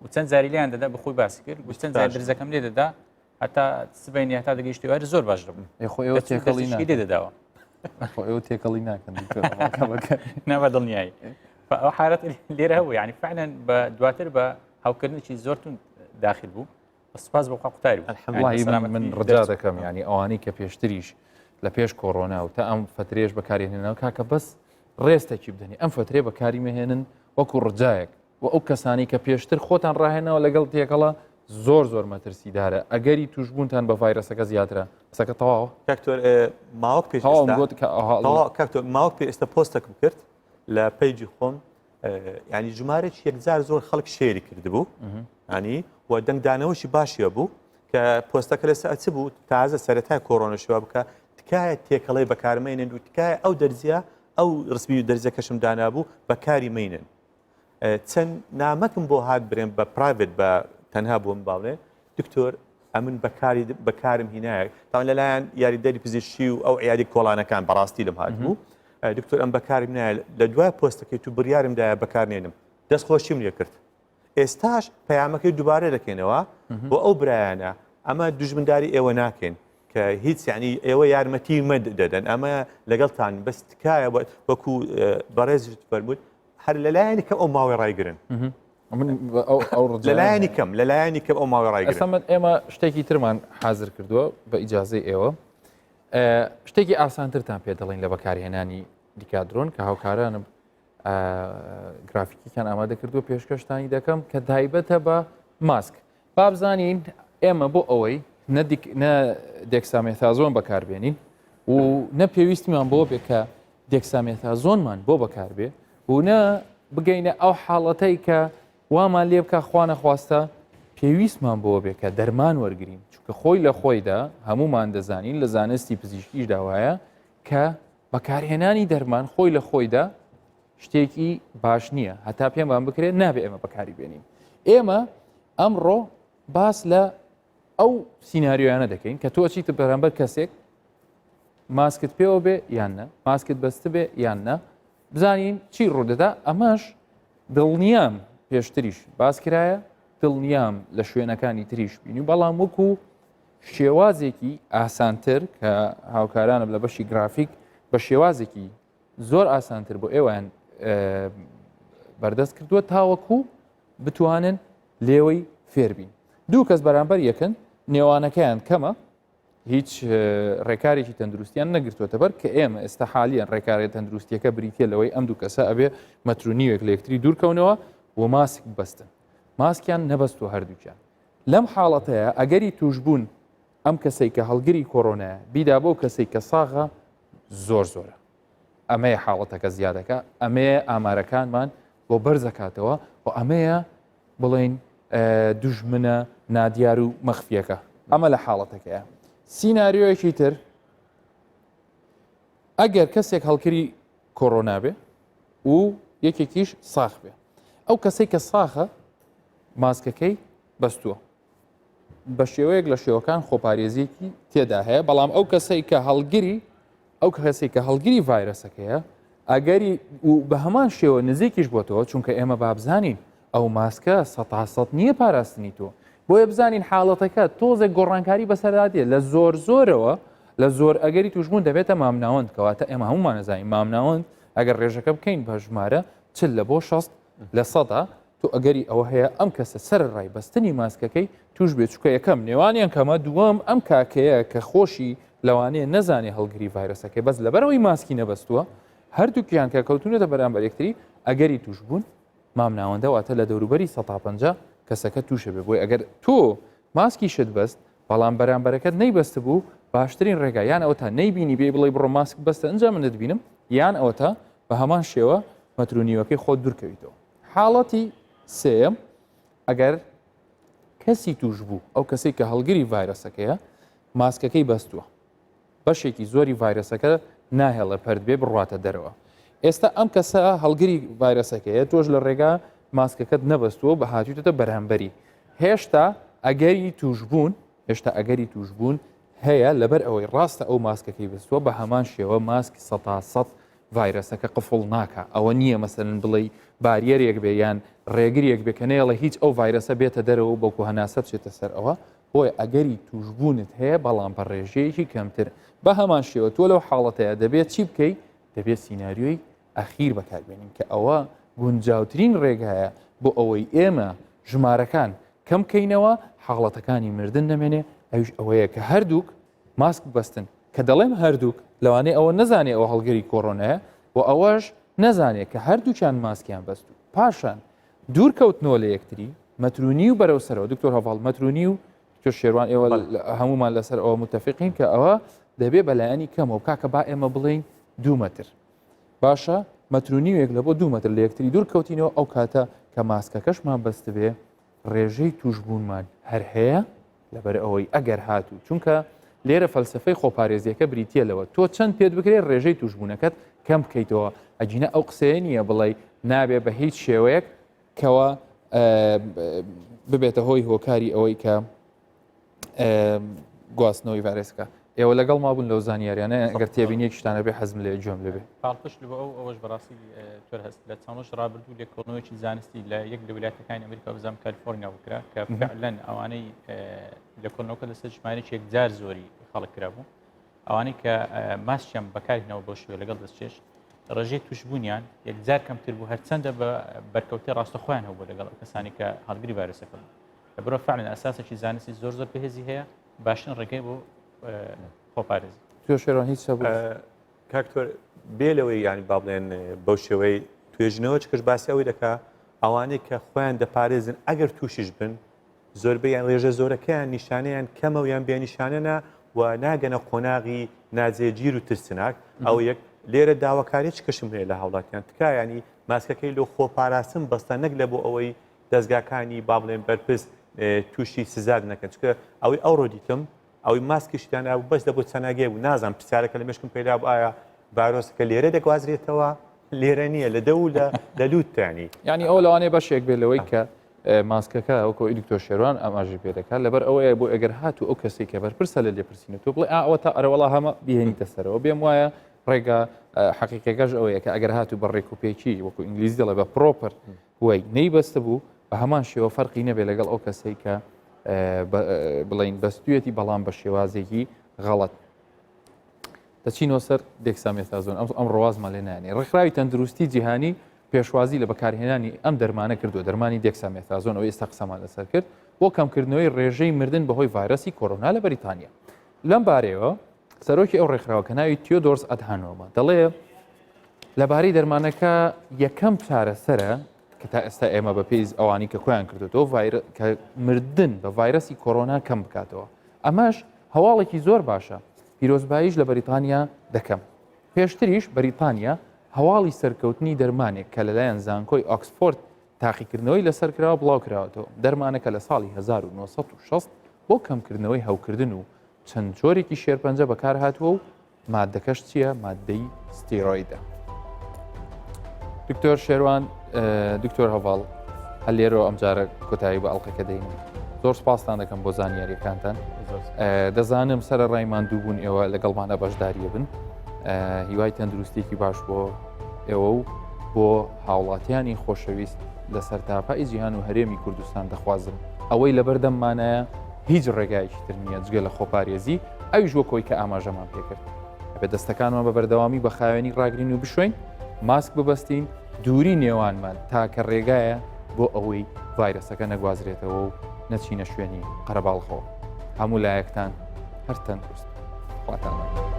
C: و چەند زاری لێیان دەدا بەخۆی باسی کرد و چەند زاری درزەکەم لێ دەدا هەتا سبەینی هەتا دەگەیشتیواری زۆر باش دەبوو
A: خۆ ئێوە تێکەڵی
C: لێ دەداوە
A: ئێوە تێکەڵی ناکەن
C: نابە دڵنیایی ئەو حالەت لێرە هەبوو یعنی فعلا بە دواتر بە هاوکردنێکی زۆرتون داخل بوو سپاس بۆ قوتاری
A: من ڕجا دەکەم ینی ئەوانەی کە پێشتریش لە پێش کۆڕۆنا و تا ئەم فترێش بەکارهێنەوە کاکە بەس ڕێستێکی بدەنی ئەم فترێ بەکاری مەهێنن وەکو ڕجایەک و ئەو کەسانی کە پێشتر خۆتان ڕاهێنەوە لەگەڵ تێکەڵە زۆر مەترسیدارە ئەگەری توشبوونتان بە ڤایرەسەکە زیاترە قسەکە تەواوە
E: کاکتۆر ماوەک پێش کاکتۆر ماوەک پێ ئێستا پۆستەکەم کرد لە پەیجی خۆم ینی ژمارەی یەکجار زۆر خەڵک شێری کردبوو ینی و دەنگدانەوەشی باشیە بوو کە پۆستەکە لەسەر ئەچ بوو تازە سەرەتای کۆڕۆنەشەوە بکە تکایە تێکەڵی بەکارمێنن و تکایە ئەو دەرزیە ئەو ڕسمی و دەرزەکەشم دانابوو بەکاری مینن چەند نامەکم بۆ هات برێن بە پرایڤێت بە تەنها بۆم باڵێ دکتۆر ئەمن بەکارم هینایە تاوان لەلایەن یاریدەری پزیشکی و ئەو عیادی کۆڵانەکان بەڕاستی لەم هاتبوو دکتۆر ئەم بەکارم نایە لە دوای پۆستەکەی تو بڕیارمدایە بەکارنێنم دەستخۆشیم لێ کرد ئێستاش پەیامەکەی دووبارە دەکەینەوە بۆ ئەو برایانە ئەمە دژمنداری ئێوە ناکەین کە هیچ یعنی ئێوە یارمەتی مەد دەدەن ئەمە لەگەڵتان بەس تکایە وەکو بەڕێزت فەرمووت هەر لەلایەنی کەم ئەو ماوەی ڕایگرن لەلایەنی کەم ئەو ماوەی ڕایگرن
A: ئەسەمەد ئێمە شتێکی ترمان حازر کردووە بە ئیجازەی ئێوە شتێکی ئاسانترتان پێ دەڵێن لە بەکارهێنانی دیکادرۆن کە هاوکارانم گرافیکیان ئامادە کردو پێشکەشتانی دەکەم کە تایبەتە بە ماسک بابزانین ئێمە بۆ ئەوەی نە دێکسامێتازۆن بەکاربێنین و نە پێویستیمان بۆ بێ کە دێکسامێتازۆنمان بۆ بەکاربێ و نە بگەینە ئەو حاڵەتەی کە وامان لێ بکە خوا نەخواستە پێویستمان بۆ بێ کە دەرمان وەرگین چونکە خۆی لە خۆیدا هەمومان دەزانین لە زانستی پزیشکیش داوایە کە بەکارهێنانی دەرمان خۆی لە خۆیدا شتێکی باش نییە هەتا پێمان بکرێت نابێ ئێمە بەکاری بێنین ئێمە ئەمڕۆ باس لە ئەو سینناریۆیانە دەکەین کە تۆ چیتە بەرامبەر کەسێک ماسکت پێوە بێ یان نە ماسکت بەستە بێ یان نە بزانین چی ڕوودەدا ئەمەش دڵنیام پێشتریش باس کرایە دڵنیام لە شوێنەکانی تریش بینی بەڵام وەکو شێوازێکی ئاسانتر کە هاوکارانم لە بەشی گرافیک بە شێوازێکی زۆر ئاسانتر بۆ ئێوەیان بەردەست کردووە تاوەکو بتوانن لێوەی فێربین دوو کەس بەرامبەر یەکەن نێوانەکەیان کەمە هیچ ڕێکارێکی تەندروستیان نەگرتووەتە بەر کە ئێمە ئێستا حالیان ڕێکارێت تەندروستیەکە بریتە لەوەی ئەم دوو کەسە ئەبێ مەترونیوێک لە یەکتری دوورکەونەوە و ماسک بەستن ماسکیان نەبەستوە هەردووکیان لەم حاڵەتەیە ئەگەری توشبوون ئەم کەسەی کە هەڵگری کۆڕۆنایە بیدا بۆ کەسەی کە ساغە زۆرە ئەمەیە حاڵەتەکە زیادەکە ئەمەیە ئامارەکانمان بۆ بەرزەکاتەوە و ئەمەیە بڵێن دوژمنە نادیار و مەخفیەکە ئەمە لە حاڵەتەکەیە سینناریۆیەکی تر ئەگەر کەسێک هەڵکری کۆڕۆنا بێ و یەکێکیش ساخ بێ ئەو کەسەی کە ساخە ماسکەکەی بەستووە بە شێوەیەک لە شێوەکان خۆپارێزیەکی تێدا هەیە بەڵام ئەو کەسەی کە هەڵگری ڤایرەسەکەیە ئەگەری و بە هەمان شێوە نزیکیش بۆتەوە چونکە ئێمە بابزانین ئەو ماسکە 100% نییە پاراستنی تۆ بۆیە بزانین حاڵەتەکە تۆزێک گۆڕانکاری بەسەردادێ لە زۆرەوە لە زۆر ئەگەری توشبوون دەبێتە مامناوەند کەواتە ئێمە هەمومان نەزانین مامناوەند ئەگەر ڕێژەکە بکەین بە ژمارە چل لە بۆ 60 لە 100 تو ئەگەری ئەوە هەیە ئەم کەسە سەر ڕای بەستنی ماسکەکەی توش بێت چکە یەکەم نێوانیان کەمە دووەم ئەم کاکەیە کە خۆشی لەوانەیە نەزانێ هەڵگری ڤایرەسەکەی بەس لەبەرەوەی ماسکی نەبەستووە هەردووکیان کە کەوتونێتە بەرامبەر یەکتری ئەگەری توشبوون مامناوەندە واتە لە دەوروبەری 150 کەسەکە تووشە بێ بۆی ئەگەر تۆ ماسکی شت بەست بەڵام بەرامبەرەکەت نەیبەستە بوو باشترین ڕێگا یان ئەوە تا نەیبینی بێ بڵێ بڕۆ ماسک بەستە ئەنجام من دەبینم یان ئەوە تا بە هەمان شێوە مەترونیوەکەی خۆت دوورکەویتەوە حاڵەتی سێم ئەگەر کەسی توش بوو ئەو کەسێک کە هەڵگری ڤایرەسەکەیە ماسکەکەی بەستووە بەشێکی زۆری ڤایرەسەکە ناهێڵە پەردبێ بڕاتە دەرەوە ئێستا ئەم کەسە هەڵگری ڤایرەسەکەیە تۆش لە ڕێگا ماسکەکەت نەبەستووە بە هاتووتە بەرامبەری هێشتا ئەگەری توشبوون هەیە لەبەر ئەوەی ڕاستە ئەو ماسکەکەی بستووە بە هەمان شێوە ماسکی 100% ڤایرەسەکە قفڵ ناکە ئەوە نییە مەسەرن بڵێ باریەرێک بێ یان ڕێگریەک بێ کە نێڵە هیچ ئەو ڤایرەسە بێتە دەرەوە بەکو هەناسە بچێتە سەر ئەوە بۆیە ئەگەری توشبوونت هەیە بەڵام بە ڕێژەیەکی کەمتر بە هەمان شێوە تۆ لەو حاڵەتەیە دەبێت چی بکەیت دەبێت سینناریۆی ئەخیر بەکاربێنین کە ئەوە گونجاوترین ڕێگایە بۆ ئەوەی ئێمە ژمارەکان کەم کەینەوە حاڵەتەکانی مردن نەمێنێ ئەوش ئەوەیە کە هەردووک ماسک بەستن کە دەڵێم هەردووک لەوانەیە ئەوە نەزانێ ئەوە هەڵگری کۆڕۆنەیە و ئەوەش نەزانێت کە هەردووچیان ماسکیان بەستو پاشان دوورکەوتنەوە لە یەکتری مەترونی و بەرەو سەرەوە دکتۆر هەڤاڵ مەترونی و تۆ شێوان ئێوە هەمومان لەسەر ئەوە متفقین کە ئەوە دەبێ بەلایەنی کەمەوە کاکە با ئێمە بڵین 2 مەتر باشە مەترونیوێک لە بۆ 2 مەتر لە یەکتری دوورکەوتینەوە ئەو کاتە کە ماسکەکەشمان بەستە بێ ڕێژەی توشبوونمان هەر هەیە لەبەر ئەوەی ئەگەر هاتوو چونکە لێرە فەلسفەی خۆپارێزیەکە بریتە لەوە تۆ چەند پێت بکرێت ڕێژەی توشبوونەکەت کەم بکەیتەوە ئەجینە ئەو قسەیە نییە بڵێ نابێ بە هیچ شێوەیەک کەوا ببێتە هۆی هۆکاری ئەوەی کە گواستنەوەی ڤایرۆسەکە. ئێوە لەگەڵ مابوون لەو زانیاریانە ئەگەر تێبینی شتانە بێ حەزم لێ جۆم لەبێ.
C: پاڵپشت لە ئەوەش بەڕاستی تۆر هەست لە چەندش ڕابردوو لێکۆڵنەوەیکی زانستی لە یەک لە ویلایەتەکانی ئەمریکا بزانام کالیفۆرنیا بکرا کە فعلەن ئەوانەی لێکۆڵنەوەکە لەسەر ژمارەیەکی یەکجار زۆری خەڵک کرابوو. ئەوانەی کە ماسکیان بەکارهێنەوە بۆ شوێ لەگەڵ دەستچێش ڕێژەی توشبوونیان یەکجار کەمتر بوو هەرچەندە بە بەرکەوتەی ڕاستەخۆیان هەبوو لەگەڵ کەسانی کە هەڵگری ڤایرۆسەکە بوون. لەبەرەوە فعلەن ئەساسێکی زانستی زۆر بەهێزی هەیە باشترین ڕێگەی بۆ خۆپارێزی.
A: تۆ شێران هیچ سەبوو
E: کاکتۆر بێ لەوەی ینی با بڵێن بەو شێوەی توێژنەوە چکەش باسی ئەوەی دەکا ئەوانەی کە خۆیان دەپارێزن ئەگەر تووشیش بن زۆربەیان ڕێژە زۆرەکەیان نیشانەیان کەمە و یان بێنیشانەنە و ناگەنە قۆناغی ناجێگیر و ترسناک ئەو یەک لێرە داواکاری چ کەشم هەیە لە هاوڵاتیان تکایانی ماسکەکەی لەو خۆپاراستن بەستە نەک لە بۆ ئەوەی دەستگاکانی با بڵێن بەرپرس تووشی سزاد نەکەن چکە ئەوەی ئەوڕۆ دیتم ئەوی ماسکیشتیانە بەس دەبوو چەناگێ و نازانم پرسیارەکە لە مشکم پێدا بوو ئایا ڤایرۆسەکە لێرە دەگوازرێتەوە لێرە نییە لە دە و لە لووتانی
A: ینی ئەو لەوانەیە بەشێک بێت لەوەی کە ماسکەکە ئەوکۆ دکتۆر شێروان ئاماژی پێ دەکات لەبەر ئەوەیە بۆ ئەگەر هاتوو ئەو کەسی کە بەرپرسە لە لێپرسینە تۆ بڵێ ئەوە تا ئەرەوەڵا هەمە بهێنیتە سەرەوە بێم وایە ڕێگا حەقیقەکەش ئەوەیە کە ئەگەر هاتوو بە ڕێکوپێکی وەکو ئینگلیزی دەڵێ بە پرۆپەر وەی نەی بەستە بوو بە هەمان شێوە فەرقی نەبێت لەگەڵ ئەو کەسەی کە بڵین بەستوێتی بەڵام بە شێوازێکی غەڵەت. دەچینەوە سەر دێکسامێتازۆن ئەم ڕوازمە لێ نانی ڕێکخراوی تەندروستی جیهانی پێشوازی لە بەکارهێنانی ئەم دەرمانە کردو دەرمانی دێکسامێتازۆن ئەو ئێستا قسەمان لەسەر کرد بۆ کەمکردنەوەی ڕێژەی مردن بەهۆی ڤایرۆسی کۆرۆنا لە بەریتانیا. لەم بارەیەوە سەرۆکی ئەو ڕێکخراوەکە ناوی تیۆدۆرس ئەدهانۆمە دەڵێ لەبارەی دەرمانەکە یەکەم چارەسەرە کە تا ئێستا ئێمە بە پێی ئەوانی کە خۆیان کردوەوە کە مردن بە ڤایرۆسی کۆرۆنا کەم بکاتەوە. ئەمەش هەواڵێکی زۆر باشە پیرۆزباییش لە بەریتانیا دەکەم. پێشتریش بەریتانیا هەواڵی سەرکەوتنی دەرمانێک کە لەلایەن زانکۆی ئۆکسفۆرد تاقیکردنەوەی لەسەرکراوە بڵاو کراوەتەوە دەرمانەکە لە ساڵی 1960 بۆ کەمکردنەوەی هەوکردن و چەند جۆرێکی شێرپەنجە بەکار هاتووە و مادەکەش چییە؟ مادەی ستیرۆیدە. دکتۆر شێروان دکتۆر هەڤاڵ هەلێرەوە ئەمجارە کۆتایی بە ئەڵلقەکە دەین. زۆر سپاسان دەکەم بۆ زانیاریەکانتان. دەزانم سەر ڕایمان دووبوون ئێوە لەگەڵمانە بەشداریە بن. هیوای تەندروستێکی باش بۆ ئێوە و بۆ هاوڵاتیانی خۆشەویست لە سەرتاپای جیهان و هەرێمی کوردستان دەخوازم ئەوەی لەبەردەممانایە هیچ ڕێگایکی تر نییە جگە لە خۆپارێزی ئەویش وە کۆی کە ئاماژەمان پێکرد. بە دەستەکانمان بە بەردەوامی بە خاوێنی ڕاگرین و بشوین ماسک ببەستین دووری نێوانمان تاکە ڕێگایە بۆ ئەوەی ڤایرۆسەکە نەگوازرێتەوە و نەچینە شوێنی قەرەباڵخەوە. هەموو لایەکتان هەر تەندروست خواتان.